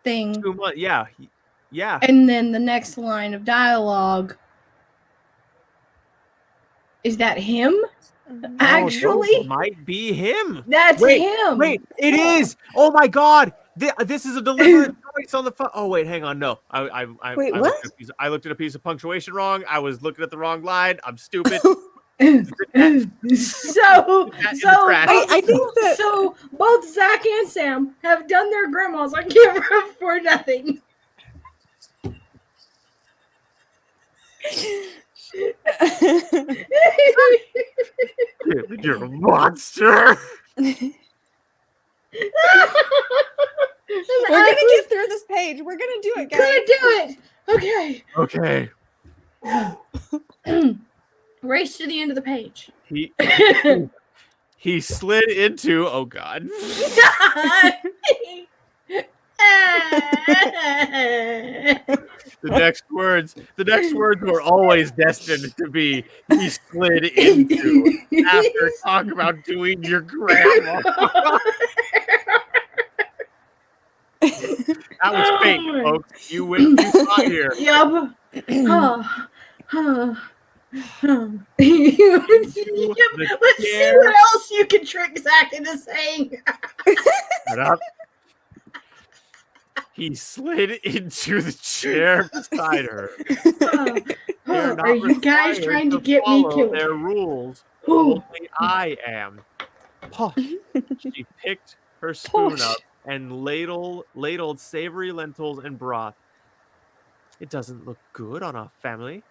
thing. 2 months. Yeah. Yeah. And then the next line of dialogue. Is that him? Actually, those might be him. that's him. Wait, it is. Oh my God. This is a deliberate choice on the phone. Oh wait, hang on. No, Wait, I what? I looked at a piece of punctuation wrong. I was looking at the wrong line. I'm stupid. So in the trash. I think that so both Zach and Sam have done their grandmas on camera for nothing. You're a monster. we're gonna get through this page. We're gonna do it, guys. Gonna do it. Okay. Okay. Race to the end of the page. He slid into. Oh God. The next words were always destined to be he slid into after talking about doing your grandma. That was fake, folks. You saw here. Yup. Let's see what else you can trick Zach into saying. Shut up. He slid into the chair beside her. Are you guys trying to get me killed? Their rules. Only I am. She picked her spoon up and ladled savory lentils and broth. It doesn't look good on our family,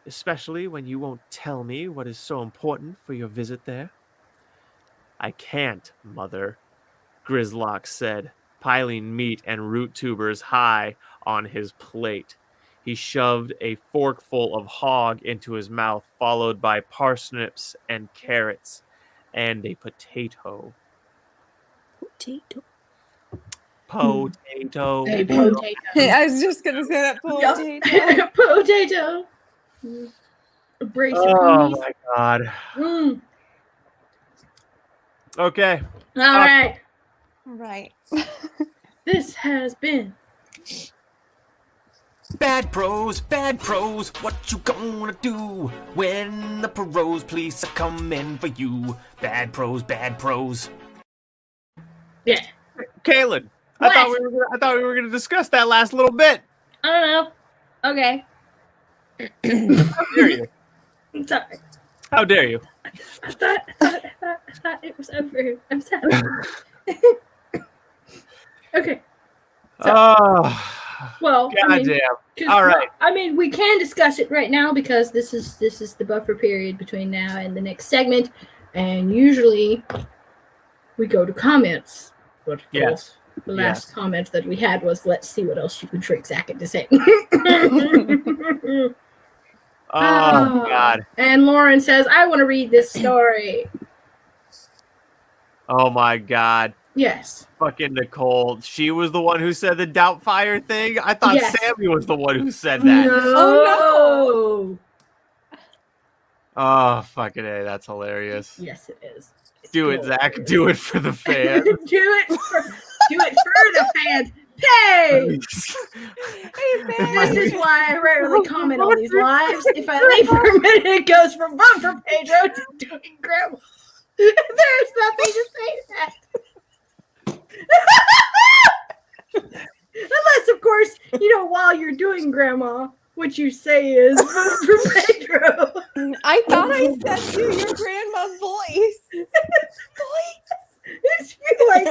especially when you won't tell me what is so important for your visit there. I can't, Mother, Grizloch said, piling meat and root tubers high on his plate. He shoved a forkful of hog into his mouth, followed by parsnips and carrots and a potato. Potato. Hey, potato. I was just gonna say that potato. Potato. Brace your Oh knees. my God. Okay. All right. All right. This has been Bad prose, what you gonna do when the Prose Police are coming for you? Bad prose. yeah. Kaylin, What? I thought we were gonna discuss that last little bit. I don't know. Okay. How dare you? I'm sorry. How dare you? I thought it was over. I'm sorry. Okay. Well, goddamn. All right. I mean, we can discuss it right now because this is the buffer period between now and the next segment, and usually we go to comments. But of course, the last comment that we had was, "Let's see what else you can trick Zach into saying." Oh God. And Lauren says, "I want to read this story." Oh my God. Yes. Fucking Nicole. She was the one who said the Doubtfire thing. I thought Yes. Sammy was the one who said that. No. Oh, fucking A. That's hilarious. Yes, it is. Do it, Zach. Do it for the fans. do it for the fans. Hey! This is why I rarely comment on these lives. If I leave for a minute, it goes from Bumper Pedro to doing grandma. There's nothing to say to that. Unless, of course, while you're doing grandma, what you say is Bumper Pedro. I thought I said to your grandma voice. It's like...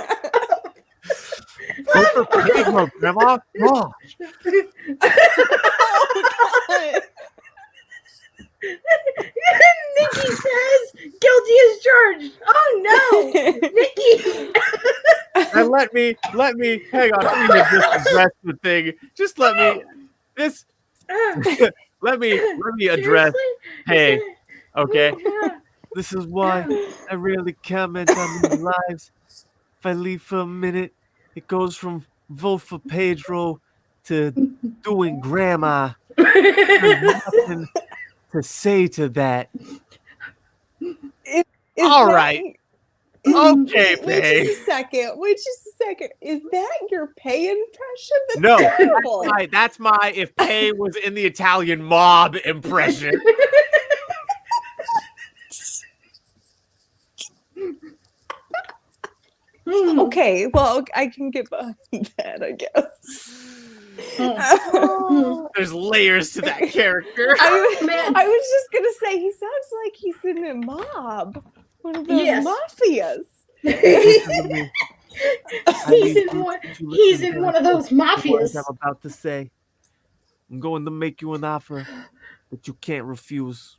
Bumper Pedro, Grandma. Oh. God. Nikki says, "Guilty as charged." Oh no, Nikki. And let me hang on. Let me just address the thing. Just let me let me address. Hey, okay. This is why I rarely comment on these lives. If I leave for a minute, it goes from vote for Pedro to doing grandma. There's nothing to say to that. All right. Okay, Wait babe. just a second. Is that your pay impression? That's No, terrible. that's my if Pay was in the Italian mob impression. Okay, well, I can get behind that, I guess. There's layers to that character. I was just gonna say he sounds like he's in a mob, one of those mafias. He's in one of those mafias. I'm about to say, I'm going to make you an offer that you can't refuse.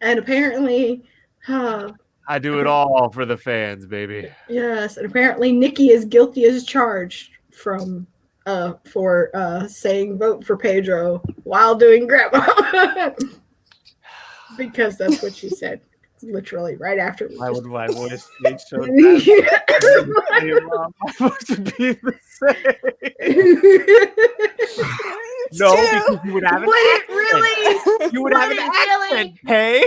And apparently, I do it all for the fans, baby. yes, and apparently Nikki is guilty as charged for saying vote for Pedro while doing grandma. Because that's what she said. Literally right after. Why would my voice change so fast? My voice would be the same. No, because you would have an accent. Really? You would have an accent, hey?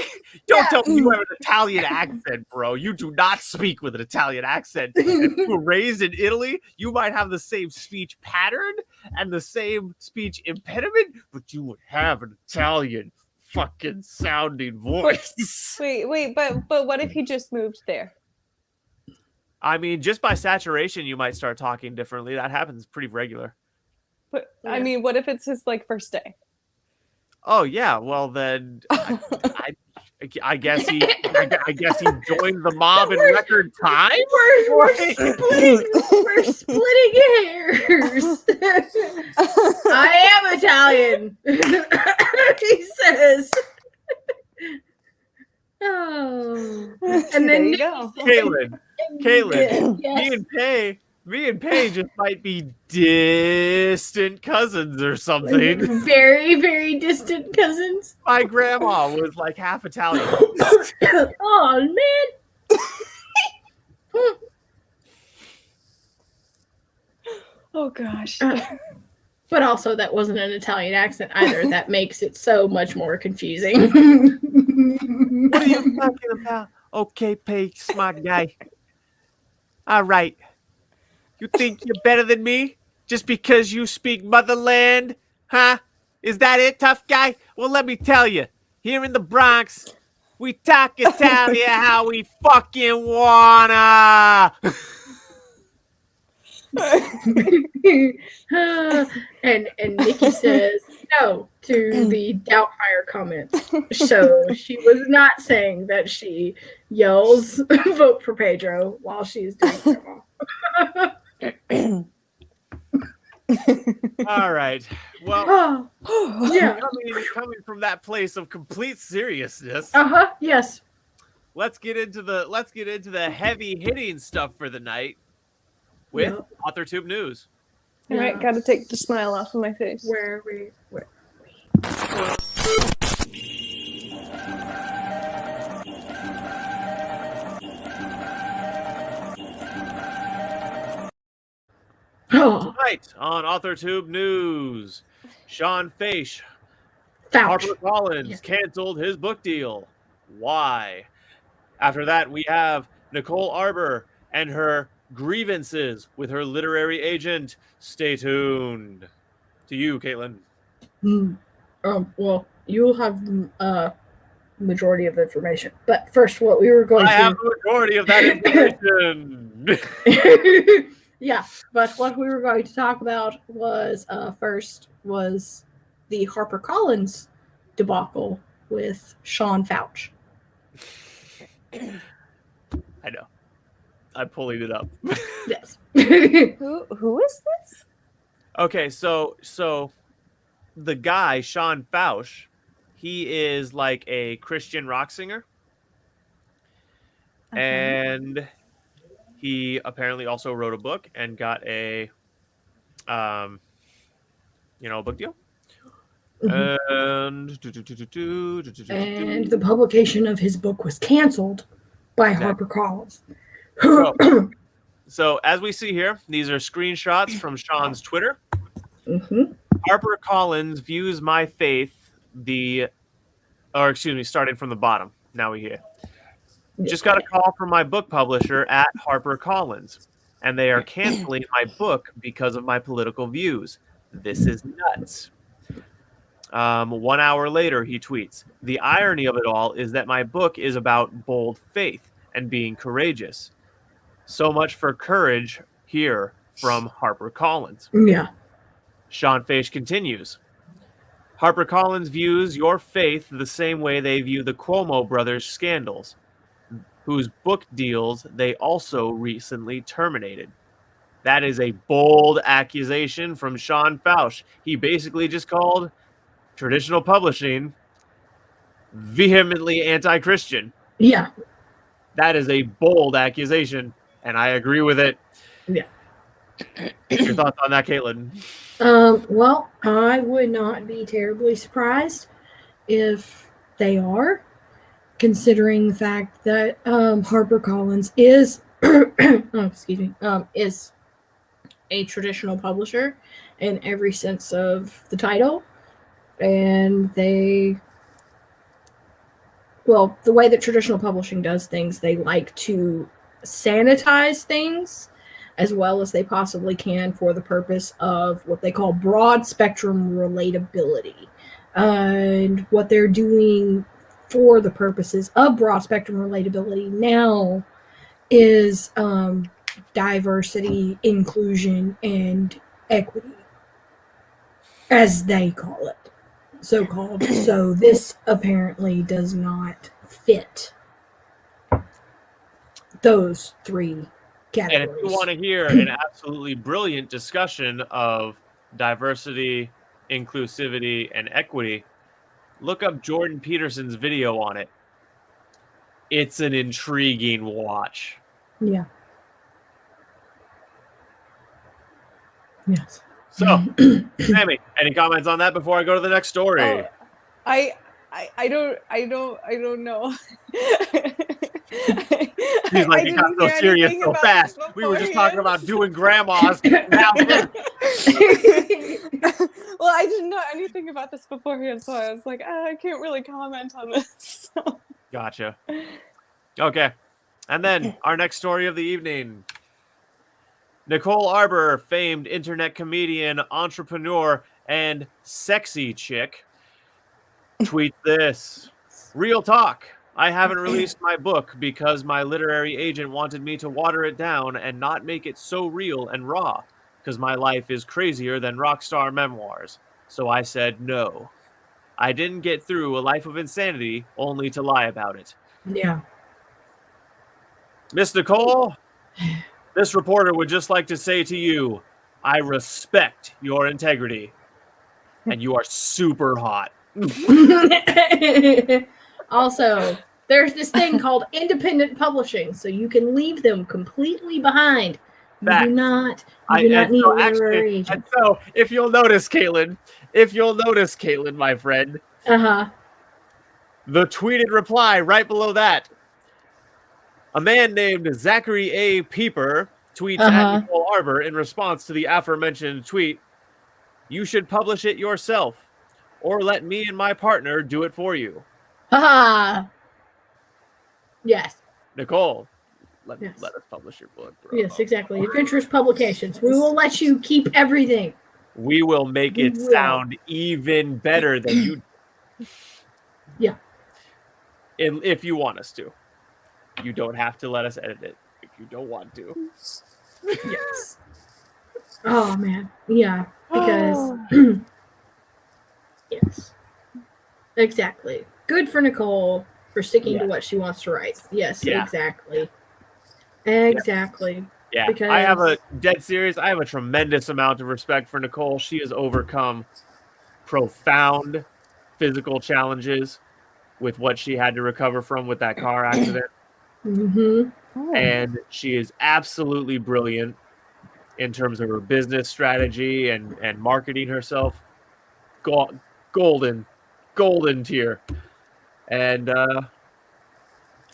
Don't tell me you have an Italian accent, bro. You do not speak with an Italian accent. If you were raised in Italy, you might have the same speech pattern and the same speech impediment, but you would have an Italian fucking sounding voice. Wait, but what if he just moved there? I mean, just by saturation, you might start talking differently. That happens pretty regular. But I mean, what if it's his first day? Oh yeah, well then, I guess he joined the mob in record time. We're splitting hairs. I am Italian. He says. Oh, and then you go. Caitlin, yes. me and Paige just might be distant cousins or something. Very, very distant cousins. My grandma was like half Italian. Oh man. Oh gosh. But also that wasn't an Italian accent either. That makes it so much more confusing. What are you talking about? Okay, Paige, smart guy. All right. You think you're better than me just because you speak motherland? Huh? Is that it, tough guy? Well, let me tell you. Here in the Bronx, we talk Italian how we fucking wanna. and Nikki says no to the Doubtfire comment. So she was not saying that she yells vote for Pedro while she's doing grandma. All right. Well, yeah. Coming from that place of complete seriousness. Yes. Let's get into the heavy hitting stuff for the night with Authortube news. All right, gotta take the smile off of my face. Where are we? Tonight on Authortube News, Sean Feucht, Harper Collins canceled his book deal. Why? After that, we have Nicole Arbour and her grievances with her literary agent. Stay tuned. To you, Caitlin. Well, you'll have majority of the information. But first, what we were going to... I have the majority of that information. Yeah, but what we were going to talk about was first was the Harper Collins debacle with Sean Feucht. I know. I'm pulling it up. Yes. Who is this? Okay, so the guy, Sean Feucht, he is like a Christian rock singer. Okay. And he apparently also wrote a book and got a book deal. Mm-hmm. And the publication of his book was canceled by Harper Collins. So as we see here, these are screenshots from Sean's Twitter. Mm-hmm. Harper Collins views my faith starting from the bottom. Now we hear. Just got a call from my book publisher at Harper Collins, and they are canceling my book because of my political views. This is nuts. 1 hour later, he tweets, "The irony of it all is that my book is about bold faith and being courageous. So much for courage here from Harper Collins." Yeah. Sean Feucht continues, "Harper Collins views your faith the same way they view the Cuomo brothers' scandals, whose book deals they also recently terminated." That is a bold accusation from Sean Feucht. He basically just called traditional publishing vehemently anti-Christian. Yeah. That is a bold accusation, and I agree with it. Yeah. Your thoughts on that, Caitlin? Well, I would not be terribly surprised if they are, considering the fact that Harper Collins is, is a traditional publisher in every sense of the title, and the way that traditional publishing does things, they like to sanitize things as well as they possibly can for the purpose of what they call broad spectrum relatability. And what they're doing for the purposes of broad spectrum relatability now is diversity, inclusion, and equity, as they call it. So-called. So this apparently does not fit those three categories. And if you want to hear an absolutely brilliant discussion of diversity, inclusivity, and equity, look up Jordan Peterson's video on it. It's an intriguing watch. Yeah. Yes. So, Sammy, any comments on that before I go to the next story? Oh, I don't know. He's like, it got so serious so fast. We were just talking about doing grandmas. Now well, I didn't know anything about this beforehand, so I was like, I can't really comment on this. So. Gotcha. Okay. And then our next story of the evening. Nicole Arbour, famed internet comedian, entrepreneur, and sexy chick, tweets this. "Real talk. I haven't released my book because my literary agent wanted me to water it down and not make it so real and raw, because my life is crazier than rockstar memoirs. So I said no. I didn't get through a life of insanity only to lie about it." Yeah. Miss Nicole, this reporter would just like to say to you, I respect your integrity, and you are super hot. Also, there's this thing called independent publishing, so you can leave them completely behind. You do not need a literary agent. And so, if you'll notice, Caitlin, my friend, the tweeted reply right below that, a man named Zachary A. Pieper tweets at Nicole Arbour in response to the aforementioned tweet, "You should publish it yourself, or let me and my partner do it for you." Yes. Nicole, let us publish your book, bro. Yes, exactly. Adventurous Publications. We will let you keep everything. We will make it sound even better than you do. Yeah. If you want us to. You don't have to let us edit it if you don't want to. Yes. Oh, man. Yeah. Because, yes. Exactly. Good for Nicole for sticking to what she wants to write. Yes, exactly. Exactly. Yeah, because I have a tremendous amount of respect for Nicole. She has overcome profound physical challenges with what she had to recover from with that car accident. And she is absolutely brilliant in terms of her business strategy and marketing herself. Golden tier. And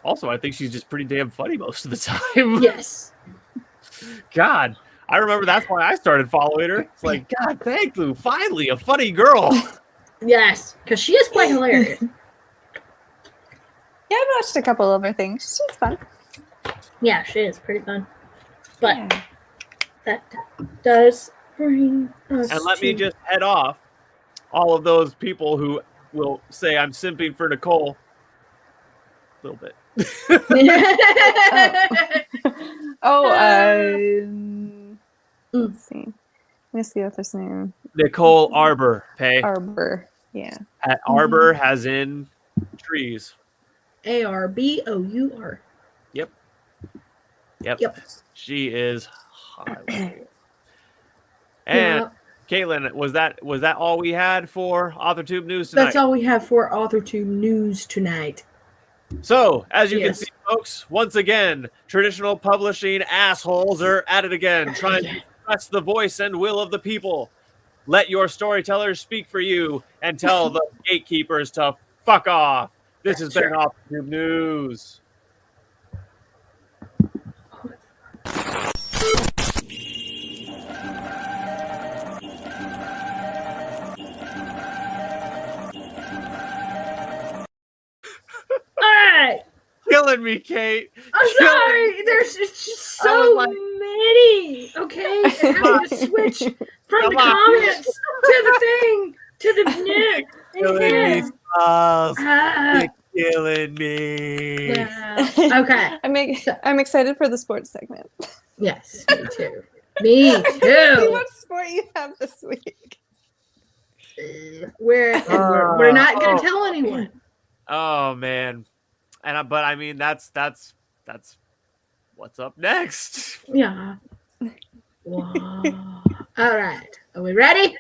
also, I think she's just pretty damn funny most of the time. Yes. God, I remember that's why I started following her. It's like, God, thank you. Finally, a funny girl. Yes, because she is quite hilarious. Yeah, I've watched a couple of her things. She's fun. Yeah, she is pretty fun. But that does bring us and let me just head off all of those people who will say I'm simping for Nicole. A little bit. Let's see. What's the author's name? Nicole Arbour. Hey. Arbour. Yeah. Arbour has in trees. Arbour. Yep. She is high. And Caitlin, was that all we had for Authortube news tonight? That's all we have for Authortube news tonight. So, as you can see, folks, once again, traditional publishing assholes are at it again, trying to suppress the voice and will of the people. Let your storytellers speak for you and tell the gatekeepers to fuck off. This has been Authortube news. Alright. Killing me, Kate. I'm sorry. There's just so many. Okay. And having to switch from the comments to the thing to the Nick. Killing me. Okay. I'm excited for the sports segment. Yes, me too. Me See too. what sport you have this week. We're not gonna tell anyone. Oh man, but I mean that's what's up next. Yeah. Wow. All right. Are we ready?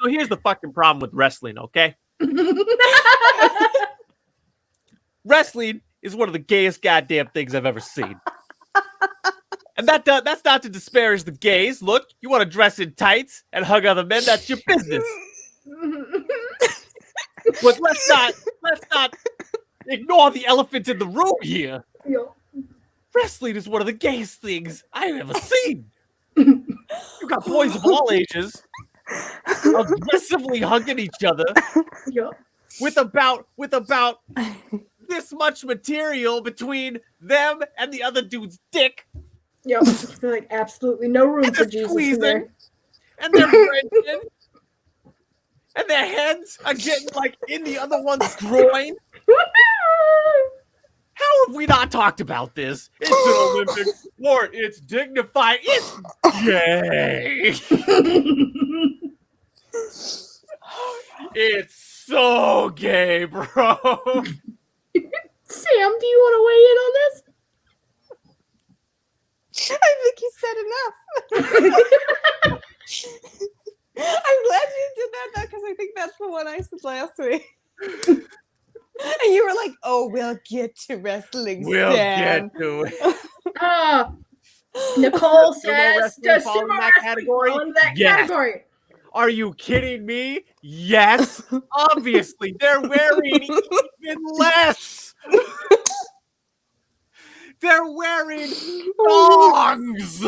So here's the fucking problem with wrestling, okay? Wrestling is one of the gayest goddamn things I've ever seen. And that's not to disparage the gays. Look, you want to dress in tights and hug other men, that's your business. But let's not ignore the elephant in the room here. Wrestling is one of the gayest things I've ever seen. You got boys of all ages aggressively hugging each other with about this much material between them and the other dude's dick. Yep, like absolutely no room for Jesus in there. And they're breaking, and their heads are getting like in the other one's groin. How have we not talked about this? It's an Olympic sport. It's dignified. It's gay. It's so gay, bro. Sam, do you want to weigh in on this? I think you said enough. I'm glad you did that because I think that's the one I said last week. And you were like, "Oh, we'll get to wrestling. We'll Sam. get to it." Nicole says, "Does fall in that category?" Category. Are you kidding me? Yes, obviously. They're wearing even less. They're wearing thongs.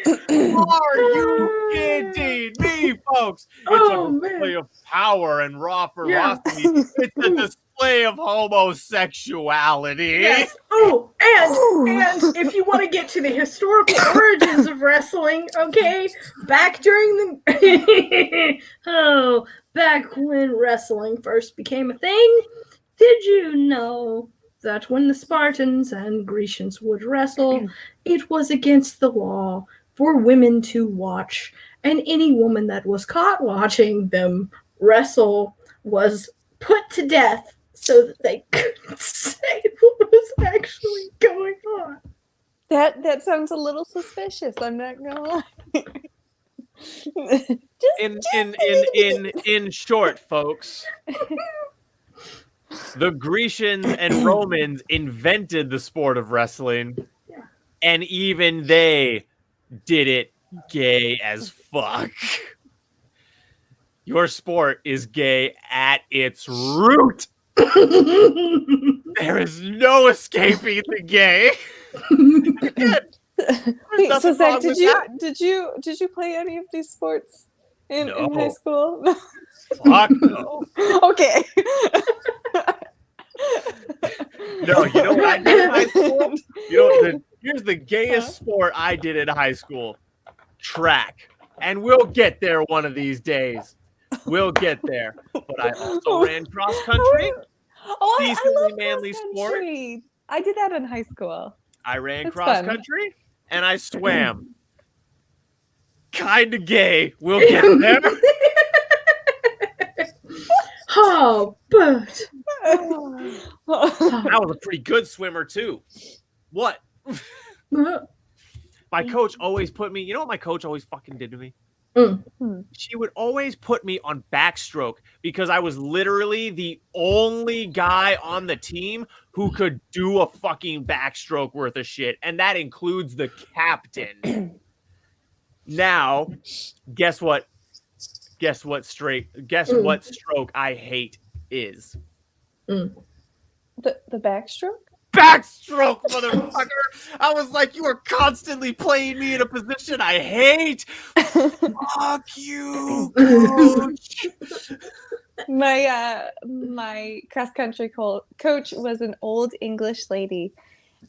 Are you kidding me, folks? It's a display of power and raw ferocity. It's a display of homosexuality. Yes. Oh, and if you want to get to the historical origins of wrestling, okay, back during the back when wrestling first became a thing, did you know that when the Spartans and Grecians would wrestle, it was against the law for women to watch, and any woman that was caught watching them wrestle was put to death so that they couldn't say what was actually going on. That sounds a little suspicious. I'm not gonna lie. In short, folks, the Grecians and Romans invented the sport of wrestling, and even they did it gay as fuck. Your sport is gay at its root. There is no escaping the gay. Wait, so nothing Zach, wrong with did you play any of these sports in high No. school? Fuck no. Okay. No, you know what I did in high school? Here's the gayest sport I did in high school. Track. And we'll get there one of these days. We'll get there. But I also ran cross country. Oh, I Decently love manly cross sport. country. I did that in high school. I ran That's cross fun. country and I swam. Kinda gay. We'll get there. Oh, but I was a pretty good swimmer too. What? My coach always put me, you know what my coach always fucking did to me? She would always put me on backstroke because I was literally the only guy on the team who could do a fucking backstroke worth of shit. And that includes the captain. Now, guess what? Guess what stroke I hate is? The backstroke? Backstroke, motherfucker! I was like, you are constantly playing me in a position I hate. Fuck you, coach. My cross country coach was an old English lady,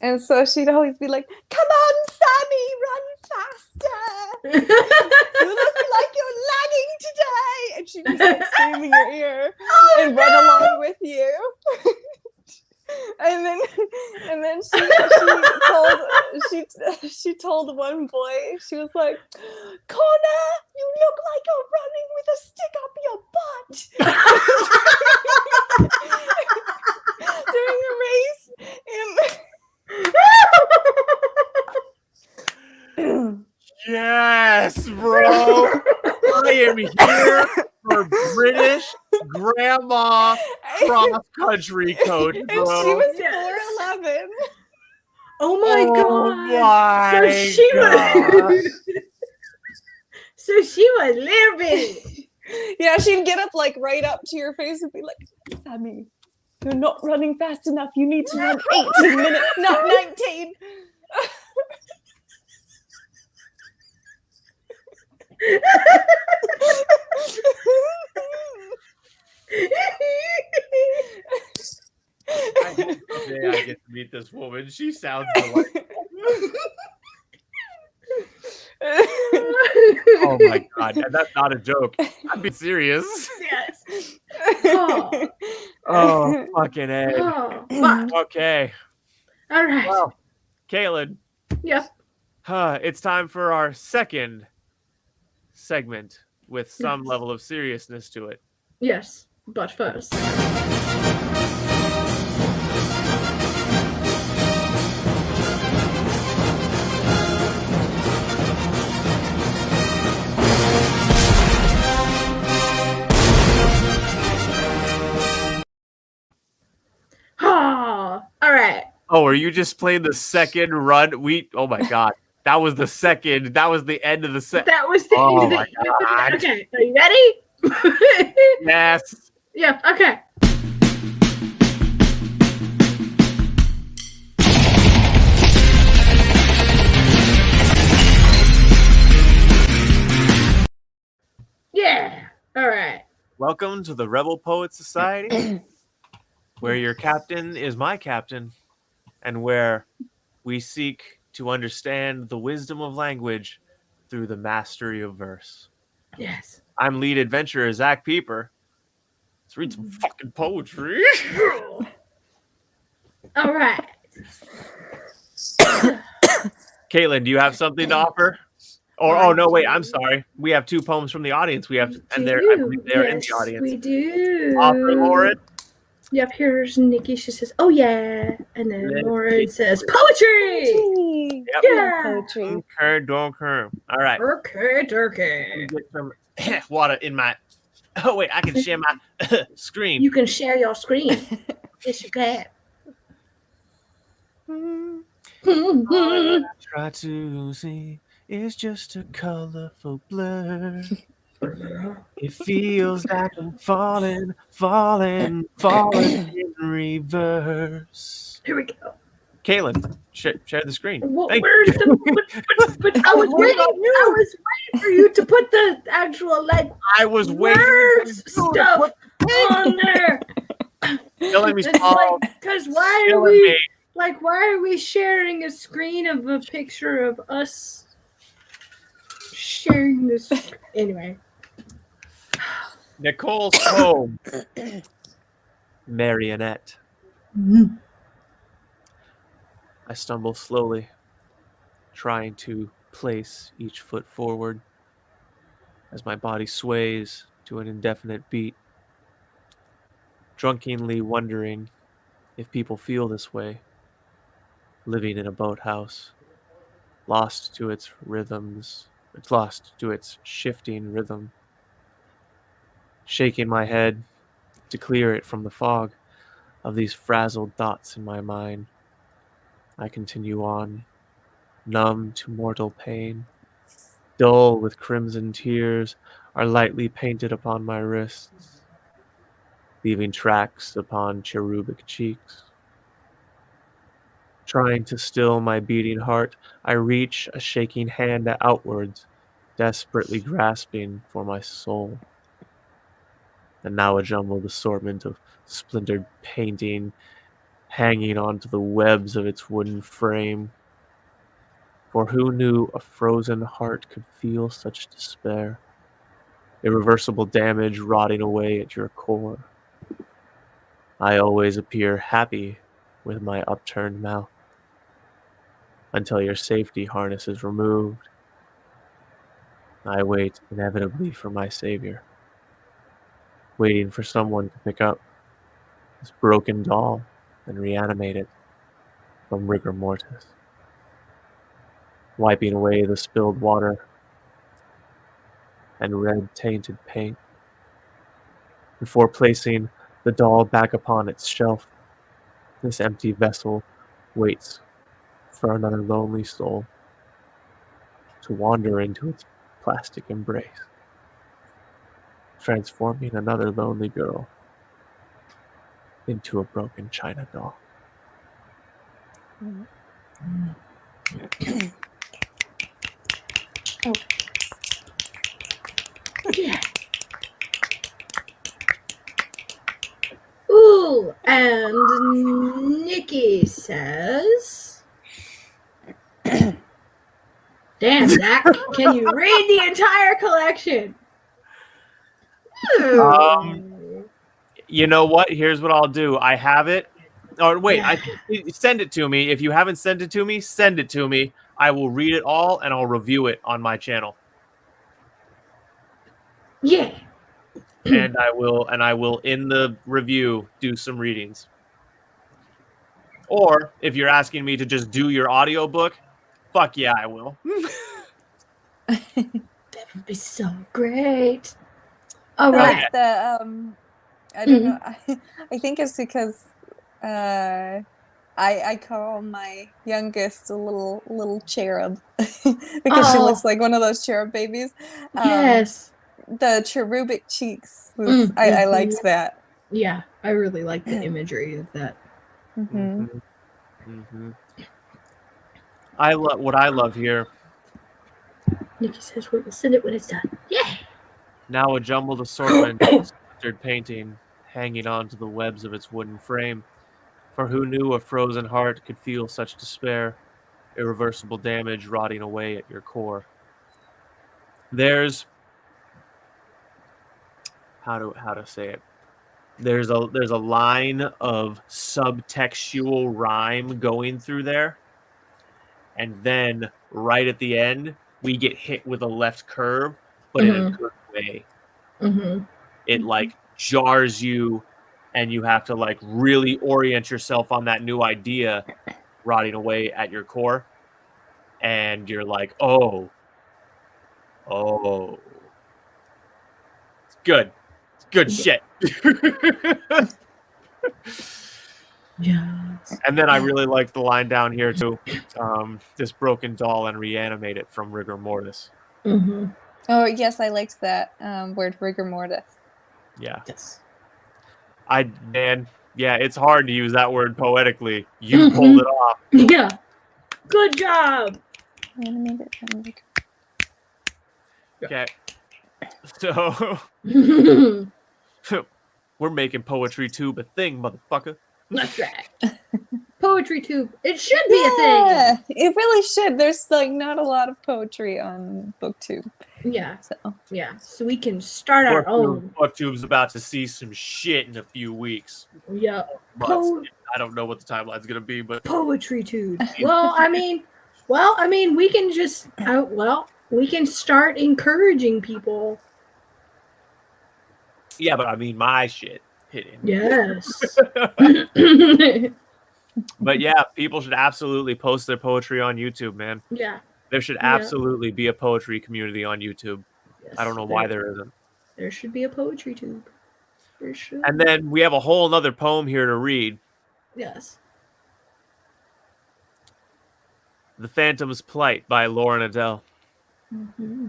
and so she'd always be like, "Come on, Sammy, run faster! You look like you're lagging today!" And she'd be like, screaming in your ear and run along with you. And then she told one boy, she was like, "Connor, you look like you're running with a stick up your butt." During a race. Yes, bro. I am here for British grandma cross country coach, bro. And she was 4'11". Oh my god! My So she was little bitty. Yeah, she'd get up like right up to your face and be like, "Sammy, you're not running fast enough. You need to run 18 minutes, not 19." I hope someday I get to meet this woman. She sounds delightful. Oh my god, that's not a joke. I'm being serious. Yes. Oh, fucking A. Fuck. Okay. All right. Well, Caitlin, Yes. it's time for our second segment with some level of seriousness to it. Yes. But first. All right. Oh, are you just playing the second run? Oh my god. That was the second. That was the end of the set. That was the Oh end of my the God. Okay. Are you ready? Yes. Yep. Okay. Yeah. All right. Welcome to the Rebel Poet Society, where your captain is my captain, and where we seek to understand the wisdom of language through the mastery of verse. Yes. I'm lead adventurer Zach Pieper. Let's read some fucking poetry. All right. Caitlin, do you have something to offer? Or oh no, wait, I'm sorry. We have two poems from the audience. I believe they're in the audience. We do. Offer Lauren. Yep, here's Nikki. She says, "Oh yeah," and then Let's Lauren says, "Poetry." Yep. Yeah. Poetry. Don't care. All right. Okay. Get some water in my. Oh wait, I can share my screen. You can share your screen. Yes, you can. All I try to see is just a colorful blur. It feels like I'm falling in reverse. Here we go. Kaylin, share the screen. Well, Thank where's you. but I was waiting for you to put the actual I was waiting words for you to stuff on there. Killing me It's small. like, because why are Killing we me. like, why are we sharing a screen of a picture of us sharing this? Anyway, Nicole's home. Marionette. I stumble slowly, trying to place each foot forward as my body sways to an indefinite beat, drunkenly wondering if people feel this way, living in a boathouse, lost to its rhythms, lost to its shifting rhythm, shaking my head to clear it from the fog of these frazzled thoughts in my mind. I continue on, numb to mortal pain, dull with crimson tears are lightly painted upon my wrists, leaving tracks upon cherubic cheeks. Trying to still my beating heart, I reach a shaking hand outwards, desperately grasping for my soul. And now a jumbled assortment of splintered painting hanging onto the webs of its wooden frame. For who knew a frozen heart could feel such despair? Irreversible damage rotting away at your core. I always appear happy with my upturned mouth until your safety harness is removed. I wait inevitably for my savior, waiting for someone to pick up this broken doll and reanimate it from rigor mortis, wiping away the spilled water and red-tainted paint before placing the doll back upon its shelf. This empty vessel waits for another lonely soul to wander into its plastic embrace, transforming another lonely girl into a broken china doll. yeah. Ooh, and Nikki says, "Damn, Zach, can you read the entire collection?" You know what? Here's what I'll do. I have it. Or wait, Yeah. send it to me. If you haven't sent it to me, send it to me. I will read it all and I'll review it on my channel. Yeah. And I will in the review do some readings. Or if you're asking me to just do your audiobook, fuck yeah, I will. That would be so great. All I right. like the I don't know. I think it's because I call my youngest a little cherub because she looks like one of those cherub babies. Yes. The cherubic cheeks was I liked that. Yeah, I really like the imagery of that. I love what I love here. Nikki says we will send it when it's done. Yeah. Now a jumbled assortment of splintered painting hanging onto the webs of its wooden frame. For who knew a frozen heart could feel such despair, irreversible damage rotting away at your core. There's how to say it. There's a line of subtextual rhyme going through there. And then right at the end, we get hit with a left curve, but in a good way. It like jars you and you have to like really orient yourself on that new idea rotting away at your core. And you're like, oh. It's good. It's good shit. Yeah. And then I really like the line down here too. This broken doll and reanimate it from rigor mortis. Oh yes, I liked that word rigor mortis. Yeah. Yes. Man, Yeah, it's hard to use that word poetically. You pulled it off. Yeah. Good job. Okay. So we're making poetry tube a thing, motherfucker. That's right. Poetry tube. It should be a Yeah, thing. it really should. There's like not a lot of poetry on BookTube. Yeah. So Yeah. So we can start our own. BookTube's about to see some shit in a few weeks. Yeah. Months. I don't know what the timeline's gonna be, but Poetry tube. Well, I mean, we can just we can start encouraging people. yeah, but I mean my shit hitting. Yes. But yeah, people should absolutely post their poetry on YouTube, man. Yeah. There should absolutely be a poetry community on YouTube. Yes, I don't know why there isn't. There should be a poetry tube. There should. And then we have a whole nother poem here to read. Yes. The Phantom's Plight by Lauren Adele. Mm-hmm.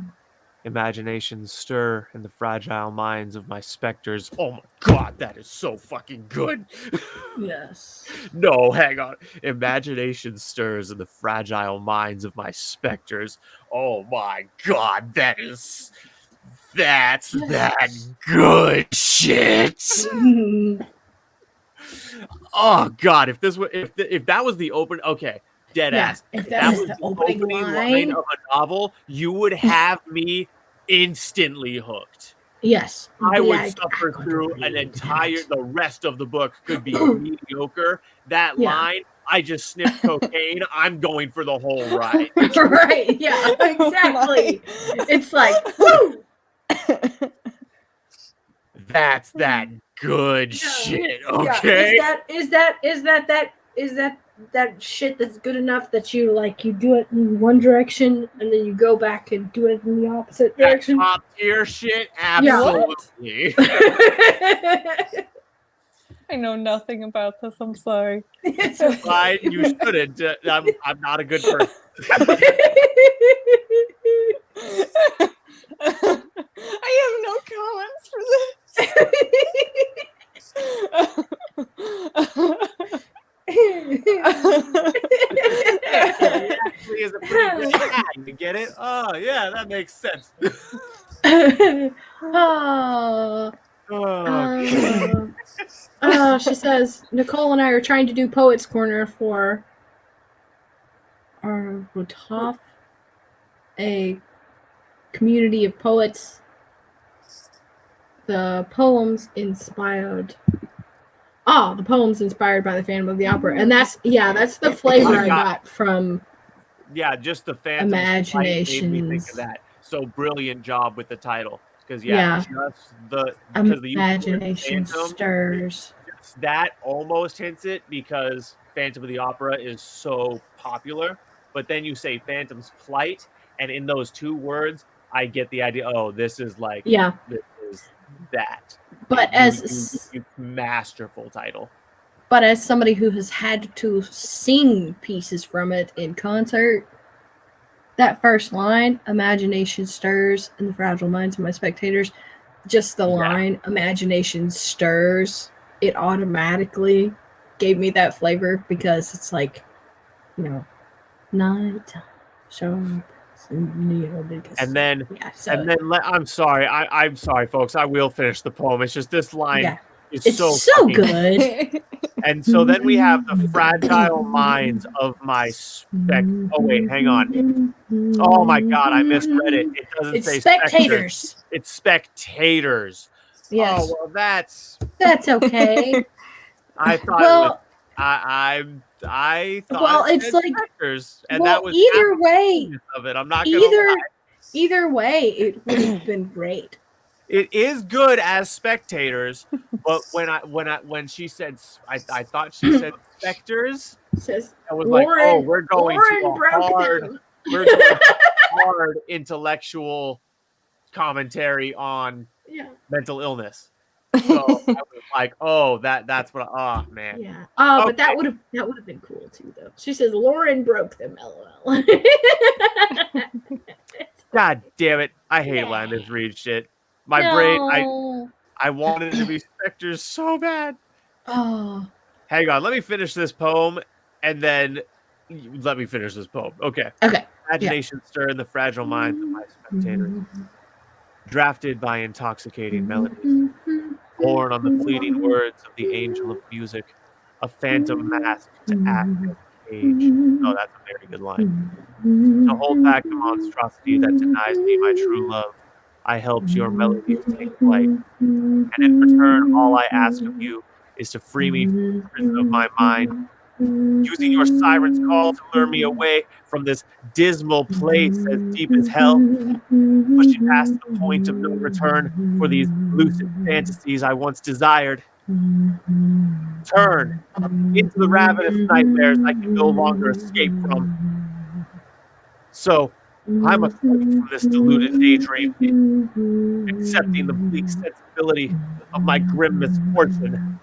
Imaginations stir in the fragile minds of my specters. Oh my god, that is so fucking good. Yes. No, hang on. Imagination stirs in the fragile minds of my specters. Oh my god, that's that good shit. Oh god, if that was the open, okay, dead ass. If that was the opening line of a novel, you would have me instantly hooked. Yes. I would suffer through the rest of the book could be mediocre. That line, I just sniffed cocaine. I'm going for the whole ride. Right. Yeah, exactly. It's like, woo! That's that good shit. Okay. Is that shit that's good enough that you do it in one direction and then you go back and do it in the opposite direction? Top tier shit, absolutely. I know nothing about this. I'm sorry. It's fine. You shouldn't. I'm not a good person. I have no comments for this. It actually is a pretty good hat. You get it? Oh yeah, that makes sense. She says Nicole and I are trying to do Poets Corner for our Rotov, a community of poets. The poems inspired by the Phantom of the Opera, and that's the flavor I got from. Yeah, just the Phantom Imaginations. made me think of that. So brilliant job with the title, because just the Imagination stirs. That almost hints it because Phantom of the Opera is so popular, but then you say Phantom's Plight, and in those two words, I get the idea. Oh, this is like this is that. But as masterful title. But as somebody who has had to sing pieces from it in concert, that first line, imagination stirs in the fragile minds of my spectators, just the line, imagination stirs, it automatically gave me that flavor because it's like, night, sharp. And then I'm sorry. I'm sorry, folks. I will finish the poem. It's just this line is so good. And so then we have the fragile minds of my Oh wait, hang on. Oh my god, I misread it. It doesn't say spectators. It's spectators. Yes. Oh well, that's okay. I thought I thought it's like specters, and that was either way of it. I'm not gonna lie. Either way, it would have been great. It is good as spectators, but when she said I thought she said specters. I was Lauren, like, we're going to hard intellectual commentary on mental illness. So I was like, that's what. Oh man. Yeah. But that would have been cool too, though. She says Lauren broke them. LOL. God damn it! I hate when I misread shit. My brain. I wanted it to be specters so bad. Oh. Hang on, let me finish this poem, and then let me finish this poem. Okay. Okay. Imagination stir in the fragile minds of my spectators, drafted by intoxicating melodies, born on the fleeting words of the angel of music, a phantom mask to act as a cage. Oh, that's a very good line. To hold back the monstrosity that denies me my true love, I helped your melodies take flight, and in return, all I ask of you is to free me from the prison of my mind, using your siren's call to lure me away from this dismal place as deep as hell, pushing past the point of no return for these lucid fantasies I once desired. Turn into the ravenous nightmares I can no longer escape from. So, I must wake from this deluded daydream, accepting the bleak sensibility of my grim misfortune,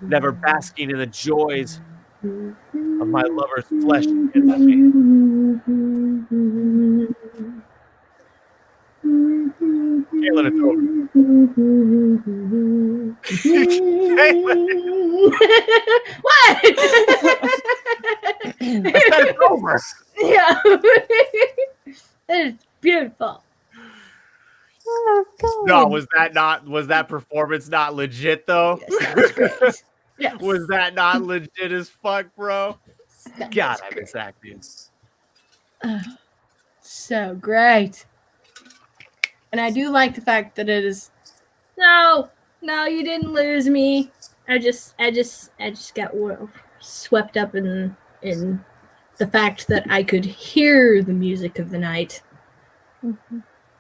never basking in the joys of my lover's flesh against me. Kaylin, it's over. What? I said it's over. Yeah. That is beautiful. Oh, No, was that performance not legit though? Yes, that was great. Yes. Was that not legit as fuck, bro? That God, was I great. miss acting. So great. And I do like the fact that it is no, you didn't lose me. I just got swept up in the fact that I could hear the music of the night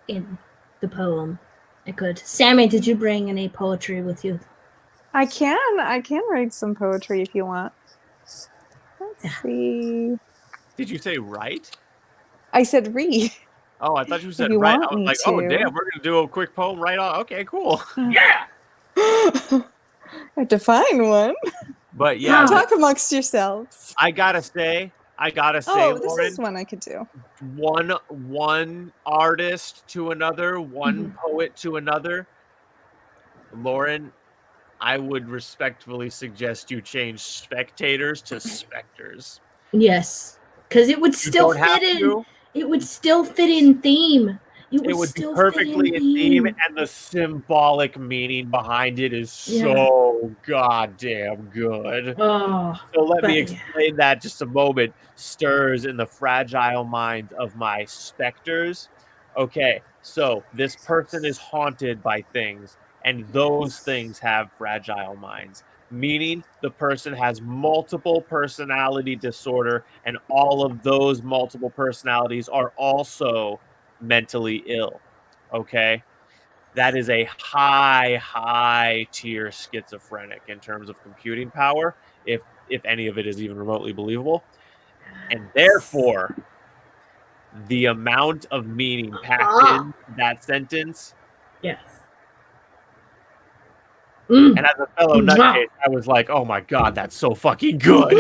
in the poem. I could. Sammy, did you bring any poetry with you? I can write some poetry if you want. Let's see. Did you say right? I said read. Oh, I thought you said you right. want I was me like, oh to. damn, we're gonna do a quick poem right on. Okay, cool. Yeah. I have to find one. But yeah, Talk amongst yourselves. I gotta say, Oh, this Lauren, is one I could do. one artist to another, one poet to another. Lauren, I would respectfully suggest you change spectators to specters. Yes, because it would still fit in. It would still fit in theme. It would be perfectly in theme, and the symbolic meaning behind it is so goddamn good. Oh, so let me explain that just a moment. Stirs in the fragile minds of my specters. Okay, so this person is haunted by things, and those things have fragile minds. Meaning the person has multiple personality disorder, and all of those multiple personalities are also mentally ill. Okay, that is a high tier schizophrenic in terms of computing power, if any of it is even remotely believable. And therefore, the amount of meaning packed in that sentence. Yes. And as a fellow nutcase, I was like, oh my god, that's so fucking good.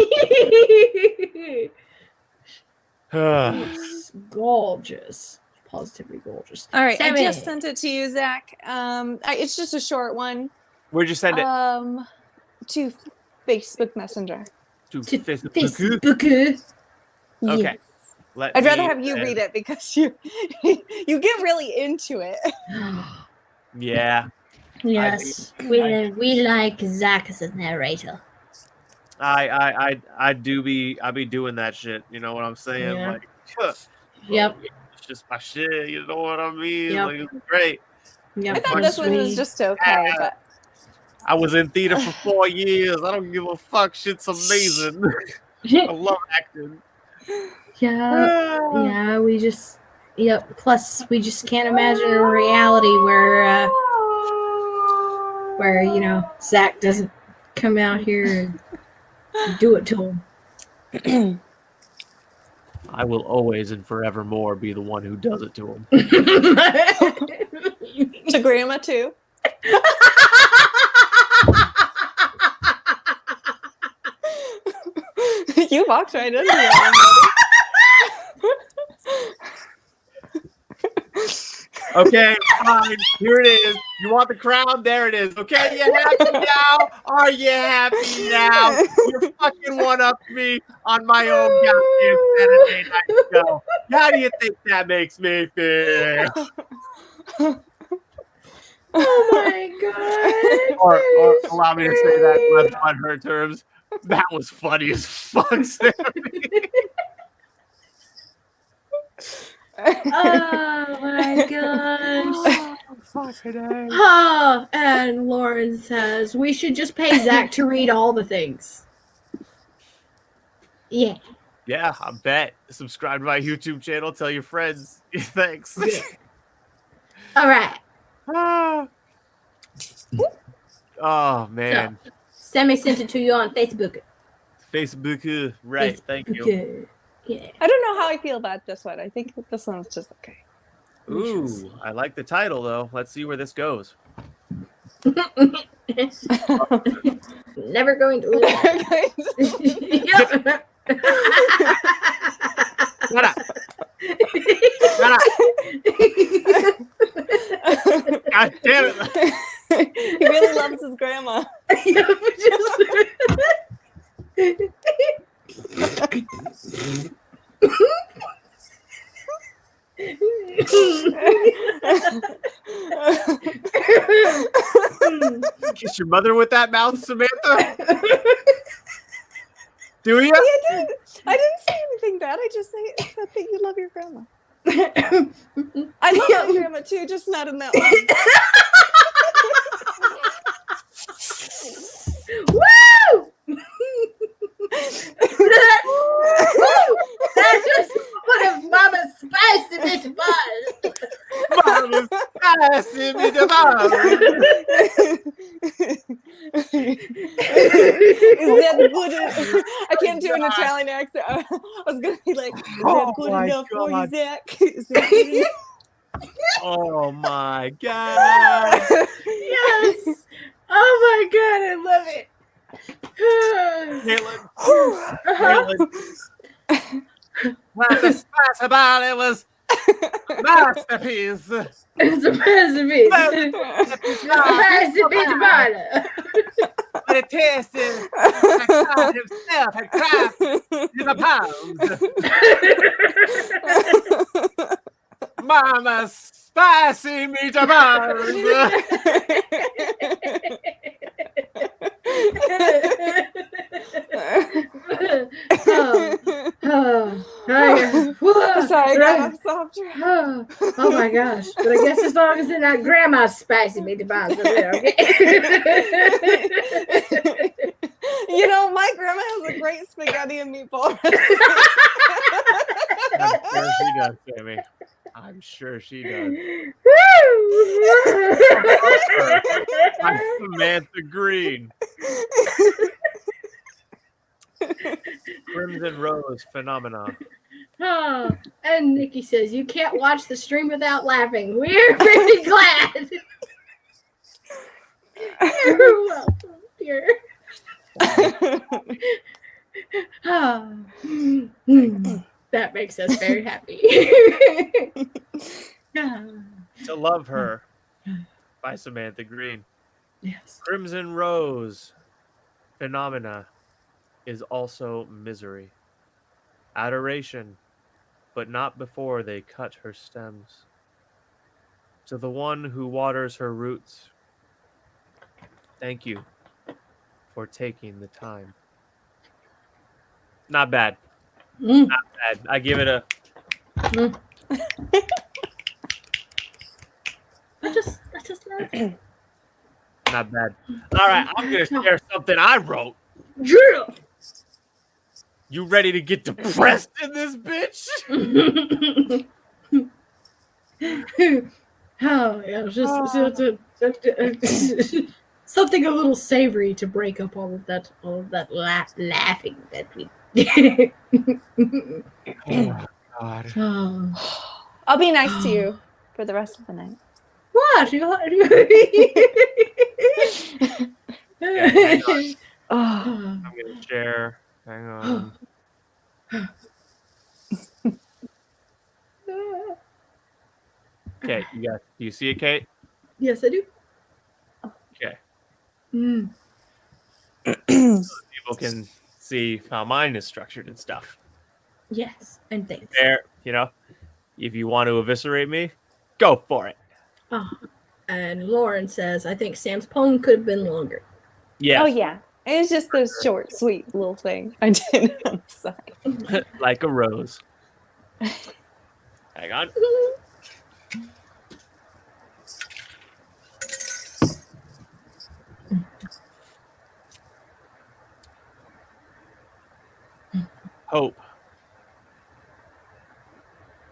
It's gorgeous. Positively gorgeous. All right, Sammy. I just sent it to you, Zach. It's just a short one. Where'd you send it? To Facebook Messenger. To Facebook. Okay. Yes. I'd rather have you read it because you get really into it. Yeah. Yes, we like Zach as a narrator. I be doing that shit. You know what I'm saying? Yeah. Like, Yep. It's just my shit. You know what I mean? Yep. Like, it's great. Yep. I thought this one was just okay, but I was in theater for 4 years. I don't give a fuck. Shit's amazing. I love acting. Yeah. We just. Yep. Plus, we just can't imagine a reality where Zach doesn't come out here and do it to him. I will always and forevermore be the one who does it to him. to Grandma too. You walked right into it. Okay, fine. Here it is. You want the crown? There it is. Okay, you happy now? Are you happy now? You fucking one-up me on my own goddamn Saturday night show. How do you think that makes me feel? Oh my god. Or that is allow me to say that in great. less butthurt terms. That was funny as fuck, Sammy. Oh my gosh. Fucking A. Oh, and Lauren says we should just pay Zach to read all the things. Yeah. Yeah, I bet. Subscribe to my YouTube channel. Tell your friends. Thanks. Yeah. All right. Oh, man. So, Sammy sent it to you on Facebook. Facebook. Right. Thank you. Facebook. Yeah. I don't know how I feel about this one. I think this one's just okay. Ooh, I like the title, though. Let's see where this goes. Never going to lose. Yep. Shut up. Shut up. God damn it. He really loves his grandma. Kiss your mother with that mouth, Samantha? Do you? I didn't say anything bad. I just said that you love your grandma. I love my grandma too, just not in that one. Woo! That's just one of Mama's spicy meatballs. Mama's passing me the ball. Is that good? I can't do an Italian accent. I was gonna be like, is that good enough for you, Zach? Is that good enough? Oh my god. Yes. Oh my god, I love it. Caitlin. Uh-huh. What the spice about it was masterpiece. It's a masterpiece. It's a masterpiece of But it tasted like God himself had crafted in a pound. Mama spicy meatballs. Sorry, I'm softer. Oh my gosh. But I guess as long as they're not grandma's spicy meatballs, I'm there, okay? You know, my grandma has a great spaghetti and meatball recipe. I'm sure she does, Sammy. I'm sure she does. I'm Samantha Green. Crimson Rose phenomenon. Oh, and Nikki says, you can't watch the stream without laughing. We're very glad. You're welcome, dear. That makes us very happy. To Love Her by Samantha Green. Yes. Crimson Rose phenomena is also misery. Adoration, but not before they cut her stems. To the one who waters her roots, thank you for taking the time. Not bad. Not bad. I give it a... I just love it. Not bad. All right, I'm going to share something I wrote. Yeah. You ready to get depressed in this bitch? Oh, yeah, just something a little savory to break up all of that laughing that we. Oh, God. Oh. I'll be nice to you for the rest of the night. What? I'm going to share. Hang on. Okay, do you see it, Kate? Yes, I do. Okay. Mm. People can see how mine is structured and stuff. Yes, and thanks. There, if you want to eviscerate me, go for it. Oh. And Lauren says, I think Sam's poem could have been longer. Yes. Oh yeah, it was just a short, sweet little thing I did on the side. Like a rose. Hang on. Hope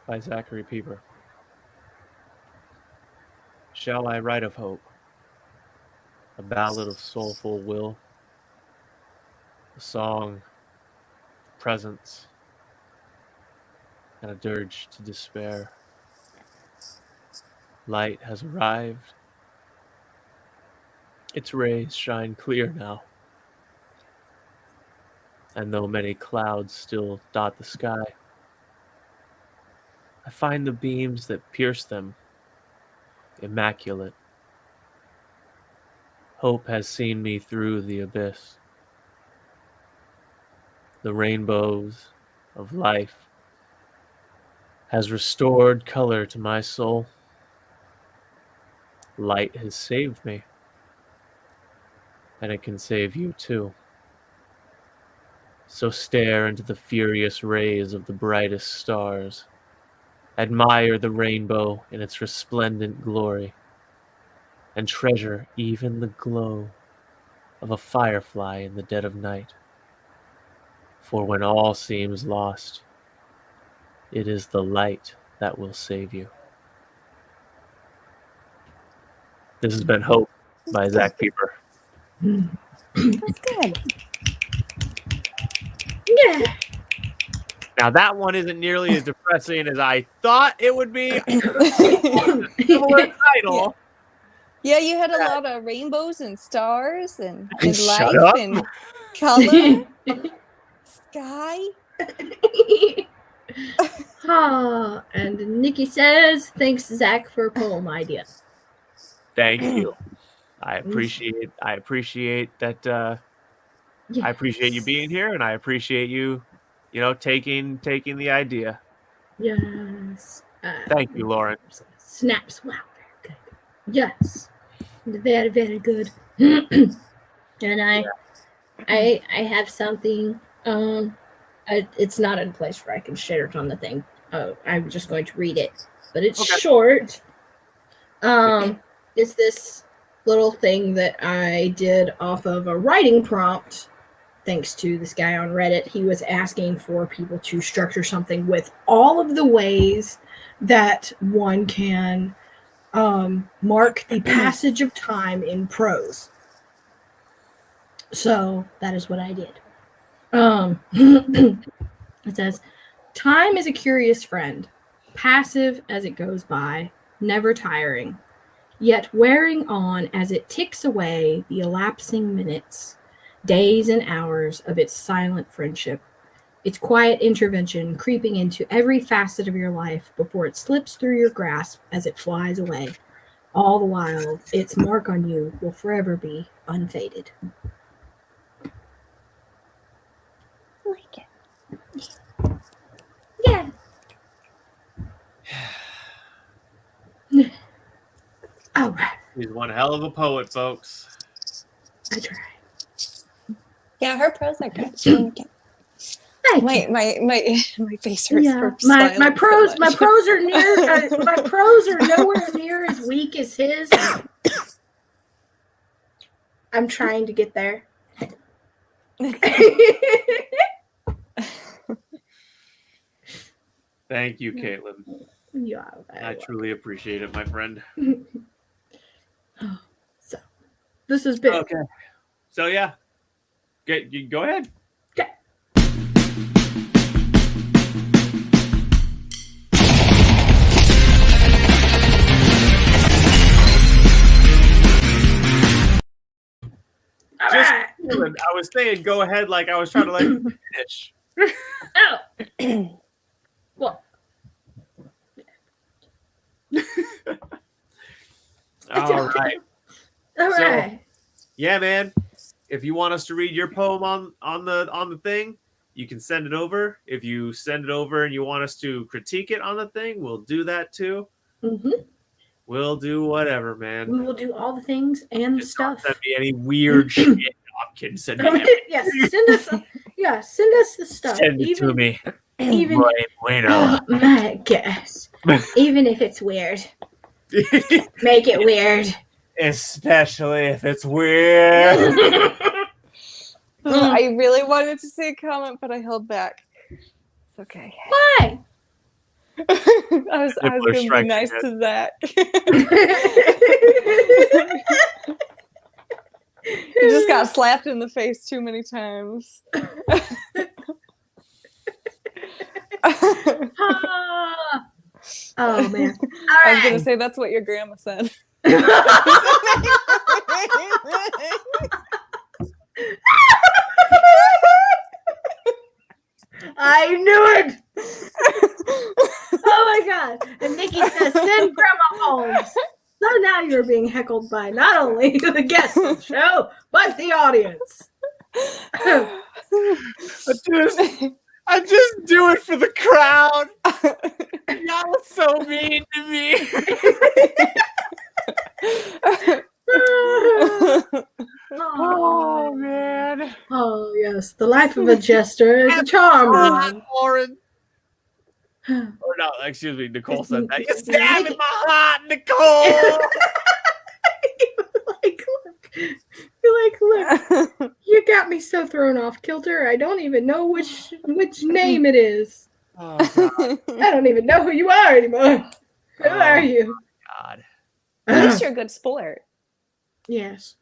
by Zachary Pieper. Shall I write of hope? A ballad of soulful will, a song of presence, and a dirge to despair. Light has arrived. Its rays shine clear now. And though many clouds still dot the sky, I find the beams that pierce them immaculate. Hope has seen me through the abyss. The rainbows of life has restored color to my soul. Light has saved me, and it can save you too. So stare into the furious rays of the brightest stars. Admire the rainbow in its resplendent glory, and treasure even the glow of a firefly in the dead of night. For when all seems lost, it is the light that will save you. This has been Hope by Zach Pieper. That's good. Yeah. Now that one isn't nearly as depressing as I thought it would be. Similar title. Yeah, you had a lot of rainbows and stars and Shut life up. and color, sky. And Nikki says, thanks, Zach, for a poem idea. Thank you. I appreciate that. Yes. I appreciate you being here, and I appreciate you, taking the idea. Yes. Thank you, Lauren. Snaps. Wow, very good. Yes. Very, very good. And I have something. It's not in a place where I can share it on the thing. I'm just going to read it, but it's short. It's this little thing that I did off of a writing prompt. Thanks to this guy on Reddit, he was asking for people to structure something with all of the ways that one can mark the passage of time in prose. So that is what I did. It says, time is a curious friend, passive as it goes by, never tiring, yet wearing on as it ticks away the elapsing minutes, days and hours of its silent friendship, its quiet intervention creeping into every facet of your life before it slips through your grasp as it flies away. All the while, its mark on you will forever be unfaded. I like it. Yeah. All right. He's one hell of a poet, folks. I try. Yeah, her prose are good. She really can. My face hurts. Yeah, for my smiling prose so my much. prose are near my prose are nowhere near as weak as his. I'm trying to get there. Thank you, Caitlin. Yeah, I truly appreciate it, my friend. So this has been Okay. So yeah, you go ahead. Okay. Just I was saying go ahead like I was trying to finish. Oh. Well. All right. All So- right. Yeah, man. If you want us to read your poem on the thing, you can send it over. If you send it over and you want us to critique it on the thing, we'll do that too. Mm-hmm. We'll do whatever, man. We will do all the things and the Just don't stuff. send me any weird shit. No, I'm kidding. Send me everything. Yes, send us. Send us the stuff. Send it to me. Even Muy bueno. my gosh. Even if it's weird, make it weird. Especially if it's weird. I really wanted to say a comment, but I held back. It's okay. Why? I was Nibbler going to be strikes nice again. to Zach. He just got slapped in the face too many times. Oh man! All I was going to right. say that's what your grandma said. I knew it. Oh my god! And Nikki says, "Send Grandma Holmes." So now you're being heckled by not only the guests of the show, but the audience. I just do it for the crowd. Y'all are so mean to me. Oh man. Oh yes, the life of a jester is a charmed one. Lauren. Or no, excuse me, Nicole said that. You're stabbing my heart, Nicole. Look, you got me so thrown off kilter. I don't even know which name it is. Oh God. I don't even know who you are anymore. Who are you? God. At least you're a good sport. Yes.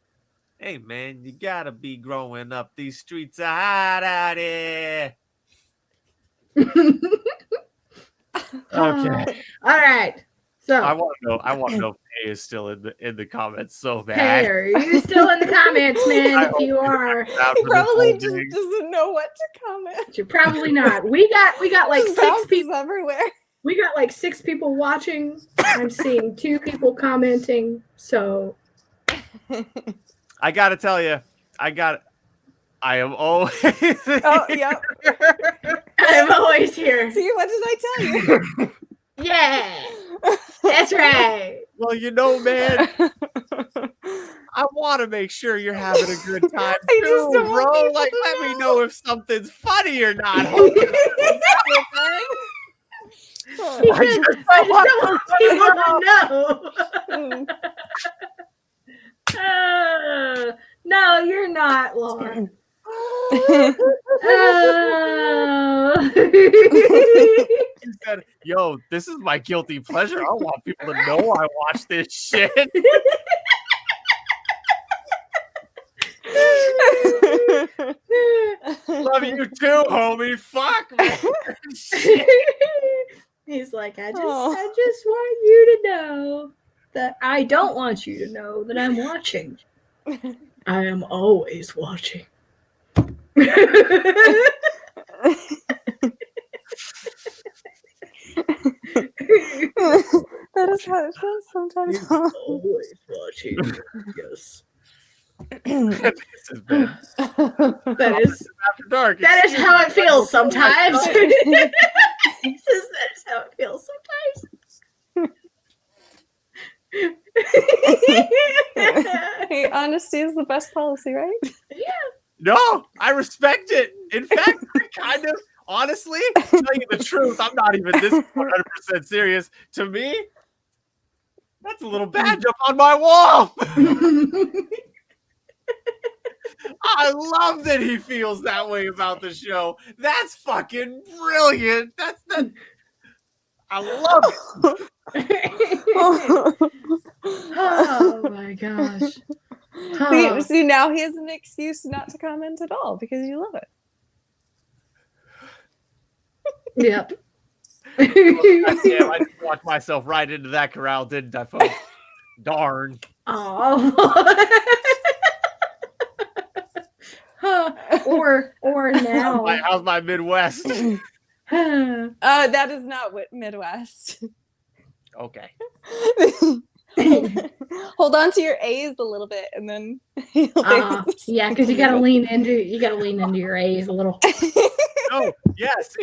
Hey man, you gotta be growing up. These streets are hot out here. Okay. All right. So, I want to know if Hay is still in the comments so hey, bad. are you still in the comments, man? I If you are, He probably just doesn't know what to comment. you're probably not. We got like Just 6 bounces people. everywhere. We got like 6 people watching. I'm seeing 2 people commenting. So I gotta tell you, I am always. Oh, yep. I'm always here. See, what did I tell you? Yeah, that's right. Well, you know, man, I want to make sure you're having a good time I just too, don't want bro. people Like, to let me know. know if something's funny or not. I just don't want people to know. No, you're not, Lauren. He said, yo, this is my guilty pleasure. I want people to know I watch this shit. Love you too, homie. Fuck, man. He's like, I just Oh. want you to know that I don't want you to know that I'm watching. I am always watching. That is how it feels sometimes. Always watching. Yes. This has been That is After Dark. that is how it feels sometimes. He says that is how it feels sometimes. Hey, honesty is the best policy, right? No, I respect it. In fact, I kind of, honestly, to tell you the truth, I'm not even this 100% serious. To me, that's a little badge up on my wall. I love that he feels that way about the show. That's fucking brilliant. I love it. Oh my gosh. See, now he has an excuse not to comment at all because you love it. Yep. Damn, I just walked myself right into that corral, didn't I, folks? Darn. Oh. Or now. How's my Midwest? That is not what Midwest. Okay. Hold on to your A's a little bit, and then yeah, because you gotta lean into your A's a little. Oh, yes,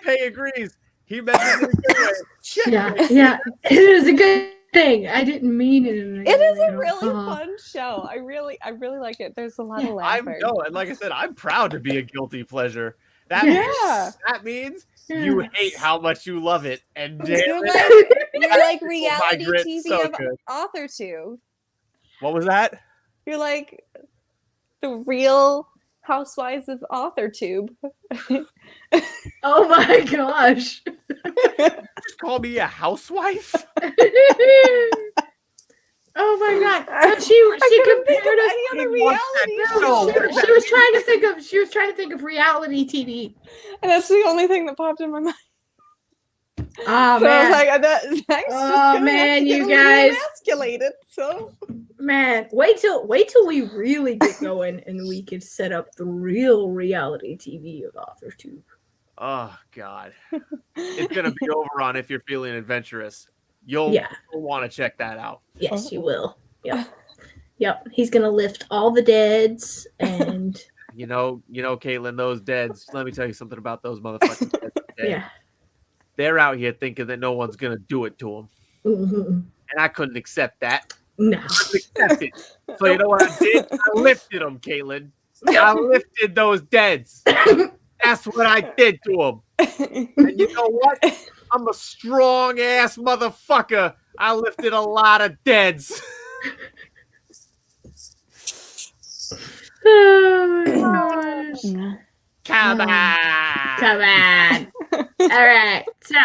Pay agrees. He mentioned it again. Shit. Yeah, it is a good thing. I didn't mean it. It is a really fun show. I really like it. There's a lot of laughing. And like I said, I'm proud to be a guilty pleasure. That means you hate how much you love it, and you're like reality TV of Authortube. What was that? You're like the real Housewives of Authortube. Oh my gosh! Just call me a housewife? Oh my god! She compared us any other reality show. She was trying to think of reality TV, and that's the only thing that popped in my mind. Oh so man! I was like, that's oh man, you guys emasculated. So man, wait till we really get going and we can set up the real reality TV of Authortube. Oh god, it's gonna be over on If You're Feeling Adventurous. You'll want to check that out. Yes, you will. Yep. He's gonna lift all the deads and you know, Caitlin, those deads. Let me tell you something about those motherfucking deads. Yeah. They're out here thinking that no one's gonna do it to them, and I couldn't accept that. No. I couldn't accept it. So you know what I did? I lifted them, Caitlin. I lifted those deads. That's what I did to them. And you know what? I'm a strong ass motherfucker. I lifted a lot of deads. Oh my gosh. Come on. All right. So.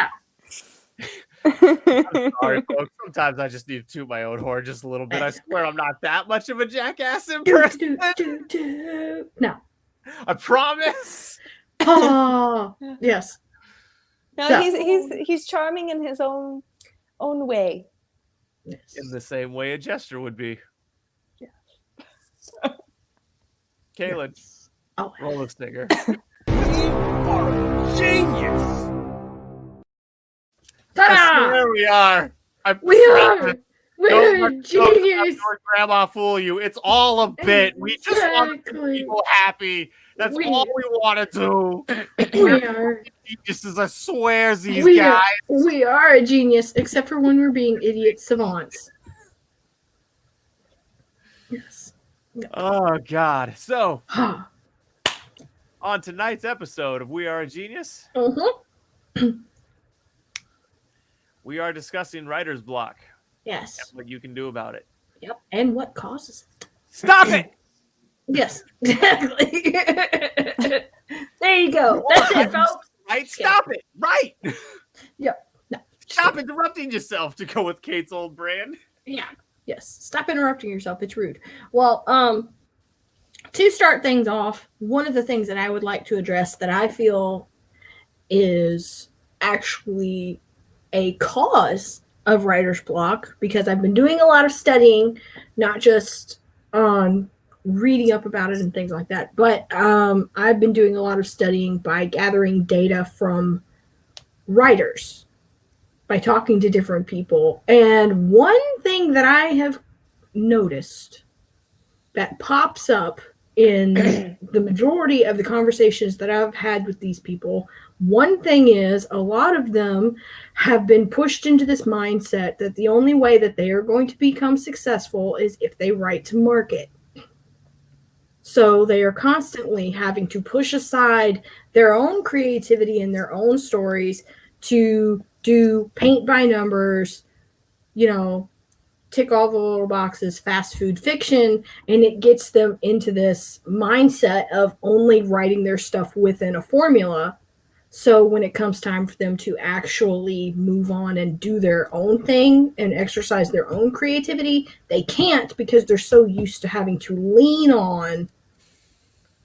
I'm sorry, folks. Sometimes I just need to toot my own horn just a little bit. I swear I'm not that much of a jackass in person. No. I promise. Oh, yes. No, so. he's charming in his own way. Yes. In the same way a jester would be. Yeah. Caitlin, roll a stinger. You are a genius. There we are. We're genius. Don't let your grandma fool you. It's all a bit. We just want to make people happy. That's all we want to do. We are geniuses, I swear, these we guys. We are a genius, except for when we're being idiot savants. Yes. Oh, God. So, on tonight's episode of We Are a Genius, we are discussing writer's block. Yes. And what you can do about it. Yep. And what causes it. Stop it! Yes, exactly. There you go. That's it, folks. Right? Stop it. Right. Yep. No. Stop interrupting yourself, to go with Kate's old brand. Yeah. Yes. Stop interrupting yourself. It's rude. Well, to start things off, one of the things that I would like to address that I feel is actually a cause of writer's block, because I've been doing a lot of studying, not just on reading up about it and things like that, but I've been doing a lot of studying by gathering data from writers, by talking to different people. And one thing that I have noticed that pops up in the majority of the conversations that I've had with these people, one thing is a lot of them have been pushed into this mindset that the only way that they are going to become successful is if they write to market. So they are constantly having to push aside their own creativity and their own stories to do paint by numbers, tick all the little boxes, fast food fiction, and it gets them into this mindset of only writing their stuff within a formula. So when it comes time for them to actually move on and do their own thing and exercise their own creativity, they can't, because they're so used to having to lean on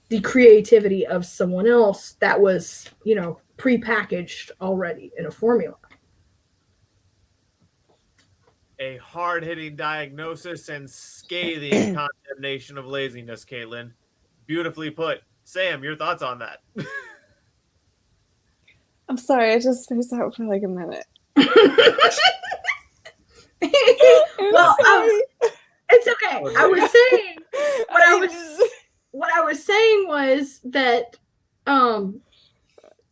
the creativity of someone else that was, prepackaged already in a formula. A hard-hitting diagnosis and scathing condemnation of laziness, Caitlin. Beautifully put. Sam, your thoughts on that? I'm sorry, I just spaced out for like a minute. Well, sorry. it's okay. I was saying what I was saying was that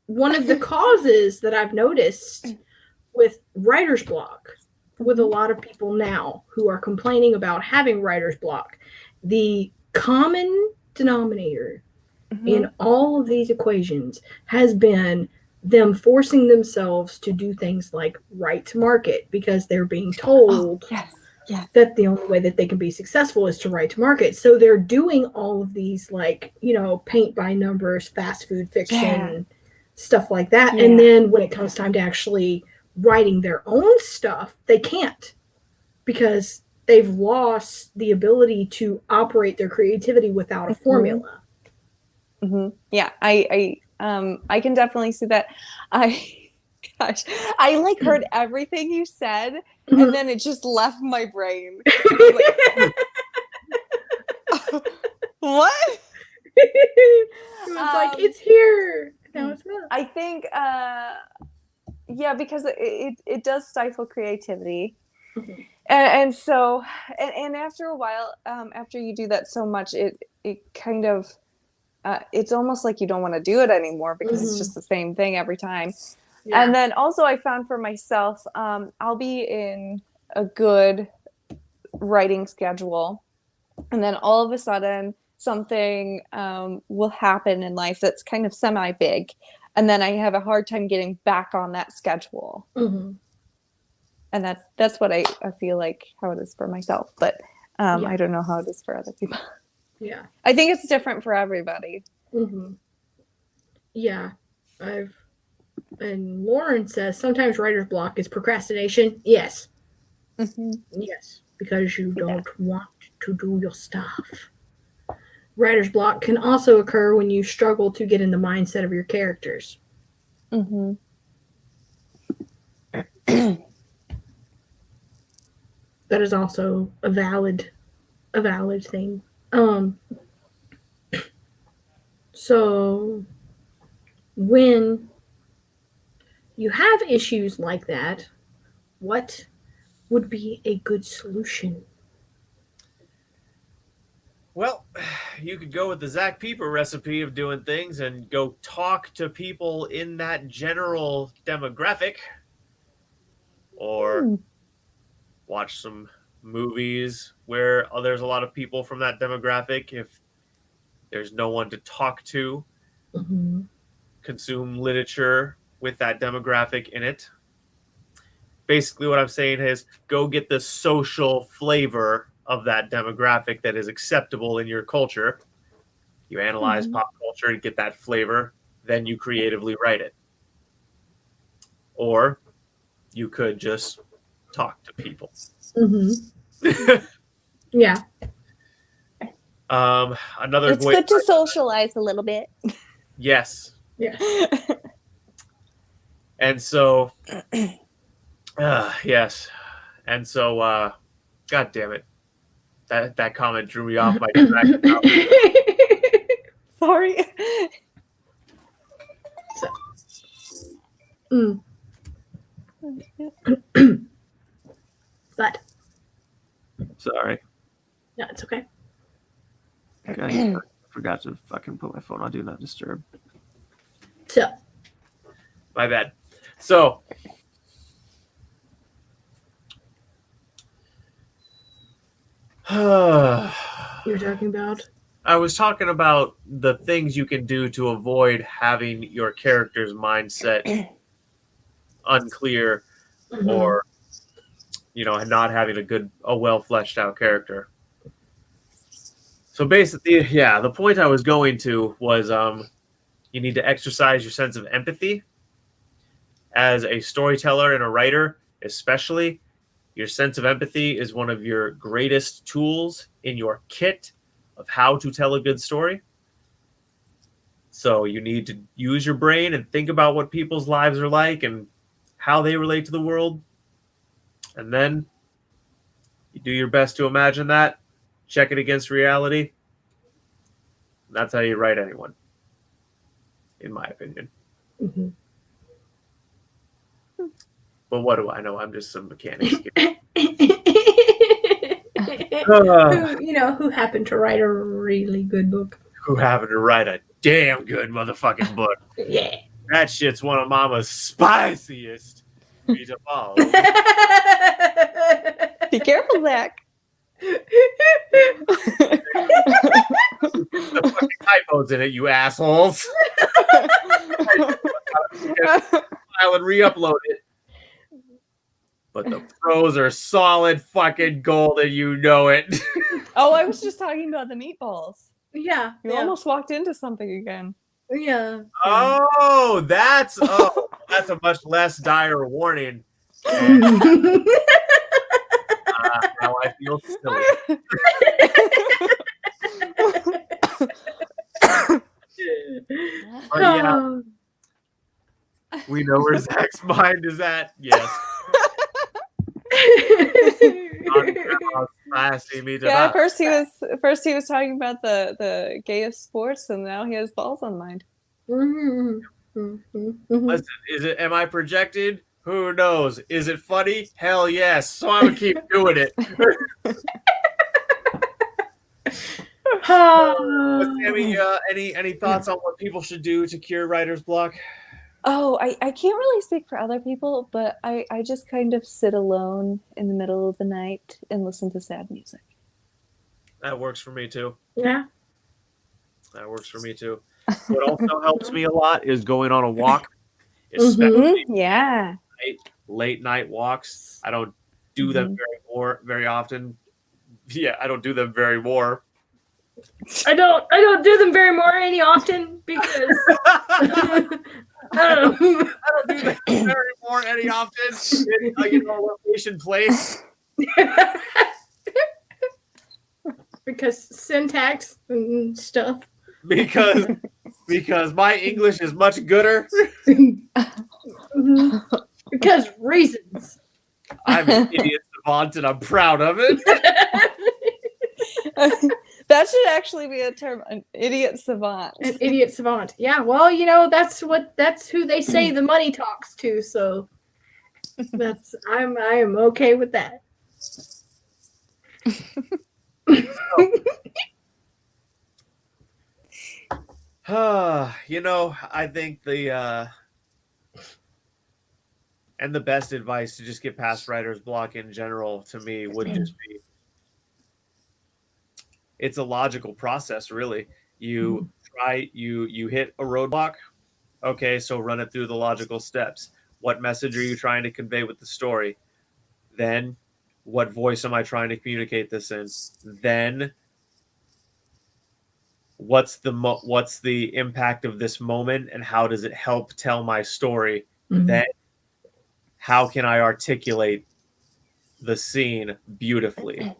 one of the causes that I've noticed with writer's block with a lot of people now who are complaining about having writer's block, the common denominator in all of these equations has been them forcing themselves to do things like write to market because they're being told that the only way that they can be successful is to write to market. So they're doing all of these, like, paint by numbers, fast food fiction, stuff like that. And then when it comes time to actually writing their own stuff, they can't because they've lost the ability to operate their creativity without a formula. Yeah, I can definitely see that. I like heard everything you said, and then it just left my brain. What? It was like, it's here. Now it's not. I think, because it does stifle creativity. And so, and after a while, after you do that so much, it kind of, it's almost like you don't want to do it anymore because it's just the same thing every time. Yeah. And then also I found for myself, I'll be in a good writing schedule, and then all of a sudden something will happen in life that's kind of semi-big, and then I have a hard time getting back on that schedule. And that's what I feel like how it is for myself, but I don't know how it is for other people. Yeah, I think it's different for everybody. Yeah, and Lauren says sometimes writer's block is procrastination. Yes. Yes, because you don't want to do your stuff. Writer's block can also occur when you struggle to get in the mindset of your characters. That is also a valid thing. So when you have issues like that, what would be a good solution? Well, you could go with the Zach Pieper recipe of doing things and go talk to people in that general demographic, or watch some movies where there's a lot of people from that demographic. If there's no one to talk to, consume literature with that demographic in it. Basically what I'm saying is go get the social flavor of that demographic that is acceptable in your culture. You analyze pop culture to get that flavor, then you creatively write it. Or you could just talk to people. Yeah. It's good to socialize a little bit. Yes. Yeah. And so, yes. And so, God damn it. That comment drew me off my track. Sorry. But. Sorry. No, it's okay. I forgot to fucking put my phone on Do Not Disturb. So. My bad. So. You're talking about? I was talking about the things you can do to avoid having your character's mindset unclear, or not having a well fleshed out character. So basically, the point I was going to was you need to exercise your sense of empathy. As a storyteller and a writer, especially, your sense of empathy is one of your greatest tools in your kit of how to tell a good story. So you need to use your brain and think about what people's lives are like and how they relate to the world. And then you do your best to imagine that, check it against reality. And that's how you write anyone, in my opinion. But what do I know? I'm just some mechanic. Who happened to write a really good book. Who happened to write a damn good motherfucking book. Yeah. That shit's one of Mama's spiciest meatballs. Be careful, Zach. The fucking typos in it, you assholes. File and re-upload it. But the pros are solid fucking gold, and you know it. Oh, I was just talking about the meatballs. Yeah. You almost walked into something again. Yeah. Oh, that's a much less dire warning. Now I feel silly. But yeah, we know where Zach's mind is at. Yes. Yeah, first he was talking about the gayest sports, and now he has balls on mind. Listen, am I projected? Who knows? Is it funny? Hell yes. So I'm gonna keep doing it. Sammy, any thoughts on what people should do to cure writer's block? Oh, I can't really speak for other people, but I just kind of sit alone in the middle of the night and listen to sad music. That works for me too. Yeah. That works for me too. What also helps me a lot is going on a walk, especially late night walks. I don't do them very often. Yeah, I don't do them very more. I don't do them very often because I don't do them very often in a location place. Because syntax and stuff. Because my English is much gooder. Because reasons. I'm an idiot savant and I'm proud of it. That should actually be a term, an idiot savant. An idiot savant. Yeah, well, that's who they say the money talks to, so I am okay with that. I think the best advice to just get past writer's block in general to me would just be, it's a logical process, really. You hit a roadblock. Okay, so run it through the logical steps. What message are you trying to convey with the story? Then, what voice am I trying to communicate this in? Then, what's the impact of this moment, and how does it help tell my story? Mm-hmm. Then, how can I articulate the scene beautifully?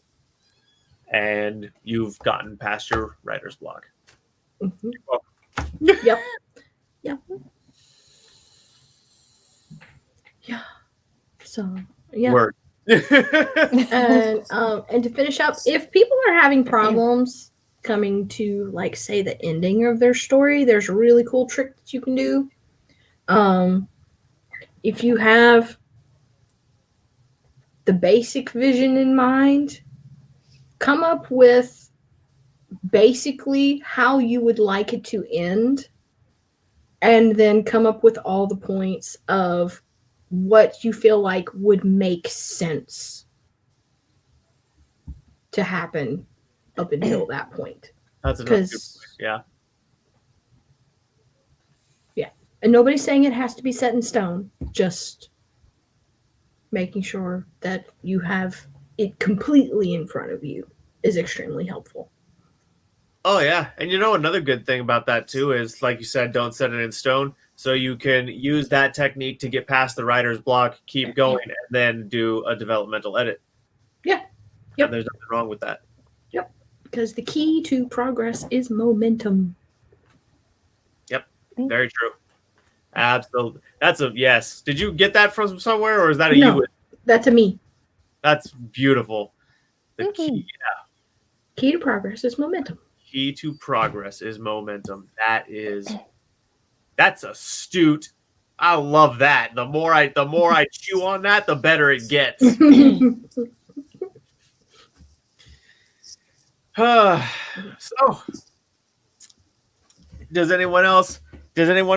And you've gotten past your writer's block. Mm-hmm. Yep. Yeah. So yeah. Word. And to finish up, if people are having problems coming to say the ending of their story, there's a really cool trick that you can do. If you have the basic vision in mind, come up with basically how you would like it to end, and then come up with all the points of what you feel like would make sense to happen up until that point. That's another good point. Yeah. Yeah. And nobody's saying it has to be set in stone. Just making sure that you have it completely in front of you is extremely helpful. Oh, yeah. And another good thing about that, too, is, like you said, don't set it in stone. So you can use that technique to get past the writer's block, keep going, and then do a developmental edit. Yeah. Yep. And there's nothing wrong with that. Yep. Because the key to progress is momentum. Yep. Very true. Absolutely. That's a yes. Did you get that from somewhere, or is that a you? That's a me. That's beautiful. The key, Key to progress is momentum. Key to progress is momentum. That's astute I love that. The more I chew on that, the better it gets. So, does anyone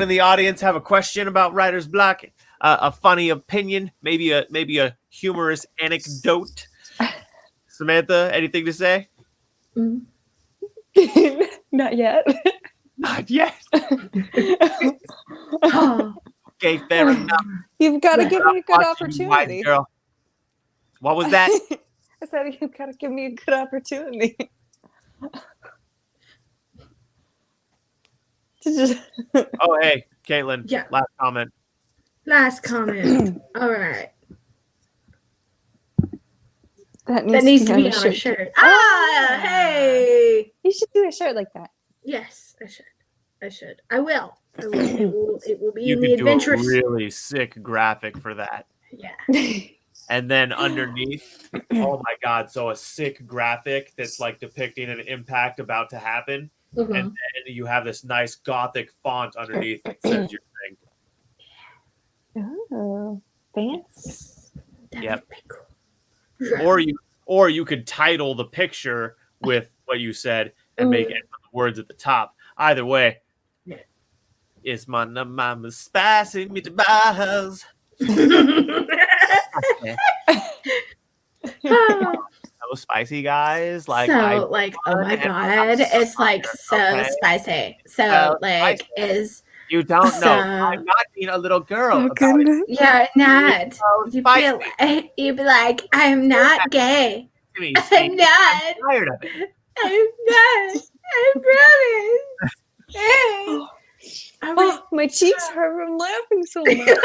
in the audience have a question about writer's block? A funny opinion, maybe a humorous anecdote? Samantha, anything to say? Not yet. Not yet. Okay, fair enough. You've got to give me a good Watching you, white opportunity. girl. What was that? I said you've got to give me a good opportunity. Oh, hey, Caitlin. Yeah. Last comment. Last comment. All right. That That needs to be on a shirt. Ah, hey. You should do a shirt like that. Yes, I should. I will. It will be You in the could do a adventurous. really sick graphic for that. Yeah. And then underneath, oh my God, so a sick graphic that's like depicting an impact about to happen. Mhm. And then you have this nice gothic font underneath that says your thing. Oh, fancy. That Yep. would be cool. Or you could title the picture with what you said and make it the words at the top. Either way, Yeah. it's my mama spicy meatballs. So spicy, guys. Like, oh my God, it's like so Okay. spicy. So So like spicy. is you don't know. So- I'm not being a little girl Oh, about it. goodness. yeah, not. So You'd spicy. be like, I'm not gay. to me, I'm Steve. not. I'm tired of it. I'm not. I promise. I was Oh, my cheeks hurt from laughing so much.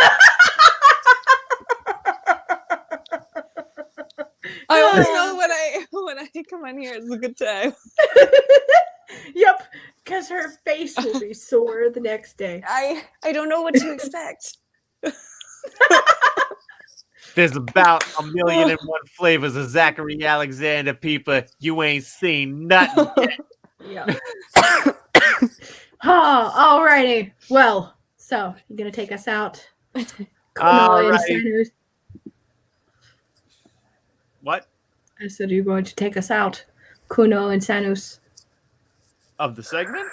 I always know when I come on here, it's a good time. Yep, because her face will be sore the next day. I don't know what to expect. There's about 1,000,001 flavors of Zachary Alexander people. You ain't seen nothing yet. Yeah. Oh, alrighty. Well, so you're gonna take us out. Alrighty. What? I said you're going to take us out. Kuno and Sanus. Of the segment?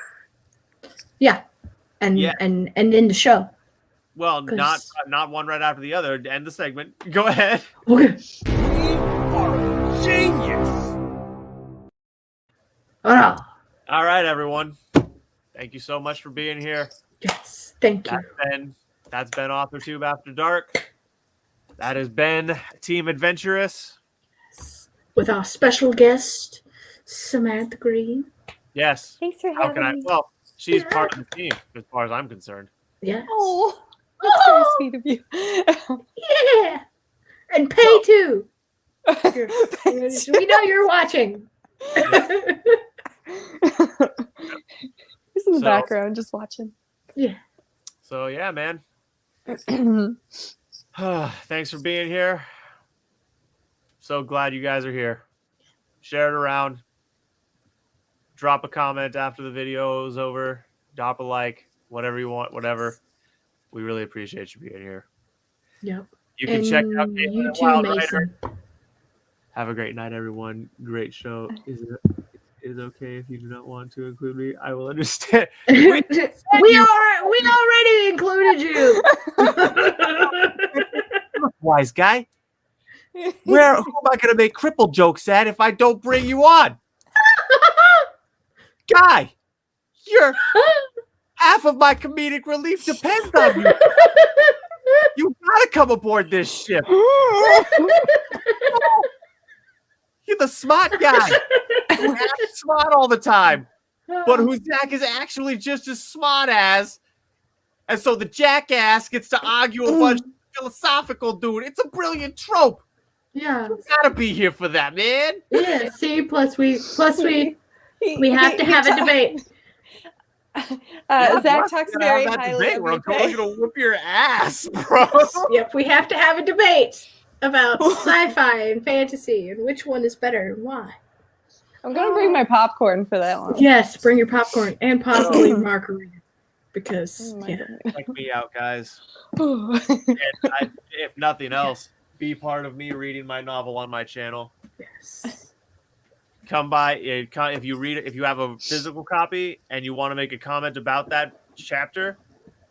Yeah. And Yeah. and in the show. Well, 'Cause- not one right after the other. End the segment. Go ahead. Okay. Genius. Oh, All right, everyone. Thank you so much for being here. yes. Thank you. That's been Authortube After Dark. That has been Team Adventurous. With our special guest, Samantha Green. Yes. Thanks for How can I? having me. Well, she's part of the team as far as I'm concerned. Yes. Oh, that's very sweet of you. Yeah. And pay too. We know you're watching. He's in the So- background just watching. Yeah. So yeah, man. Thanks for being here. So glad you guys are here. Share it around. Drop a comment after the video is over. Drop a like, whatever you want, whatever. We really appreciate you being here. Yep. You can check out And Caitlin you at too, Wild Mason. Rider. Have a great night, everyone. Great show. Is it okay if you do not want to include me? I will understand. we already included you. Look, wise guy. Who am I going to make cripple jokes at if I don't bring you on? Guy, you're half of my comedic relief depends on you. You gotta come aboard this ship. You're the smart guy. Who acts smart all the time, but who Zach is actually just as smart as. And so the jackass gets to argue a bunch of philosophical dude. It's a brilliant trope. Yeah. You gotta be here for that, man. Yeah. See, plus we have to have a debate. Zach talks very highly of Where I'm me. totally gonna whoop your ass, bro. Yep, we have to have a debate about sci-fi and fantasy and which one is better and why. I'm gonna bring my popcorn for that one. Yes, bring your popcorn and possibly margarita. because Oh my yeah. God. Check me out, guys. Oh. And if nothing else, be part of me reading my novel on my channel. Yes. Come by if you read it. If you have a physical copy and you want to make a comment about that chapter,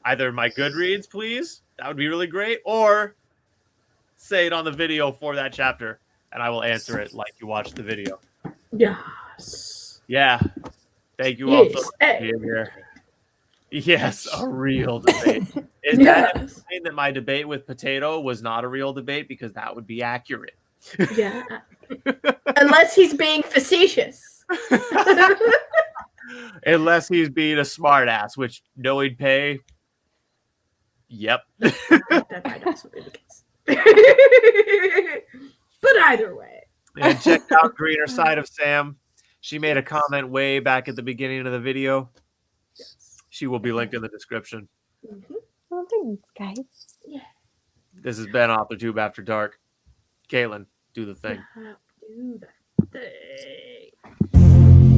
either my Goodreads, please, that would be really great, or say it on the video for that chapter, and I will answer it like you watched the video. Yes. Yeah. Thank you all so Yes. much for being here. Yes, a real debate. Is that Yes. saying that my debate with Potato was not a real debate? Because that would be accurate. Yeah. Unless he's being facetious. Unless he's being a smartass, which knowing pay. Yep. That might also be the case. But either way. And check out Greener Side of Sam. She made a comment way back at the beginning of the video. Yes. She will be linked in the description. Mm-hmm. Well, thanks, guys. Yeah. This has been Authortube After Dark. Caitlin, do the thing. Do the thing.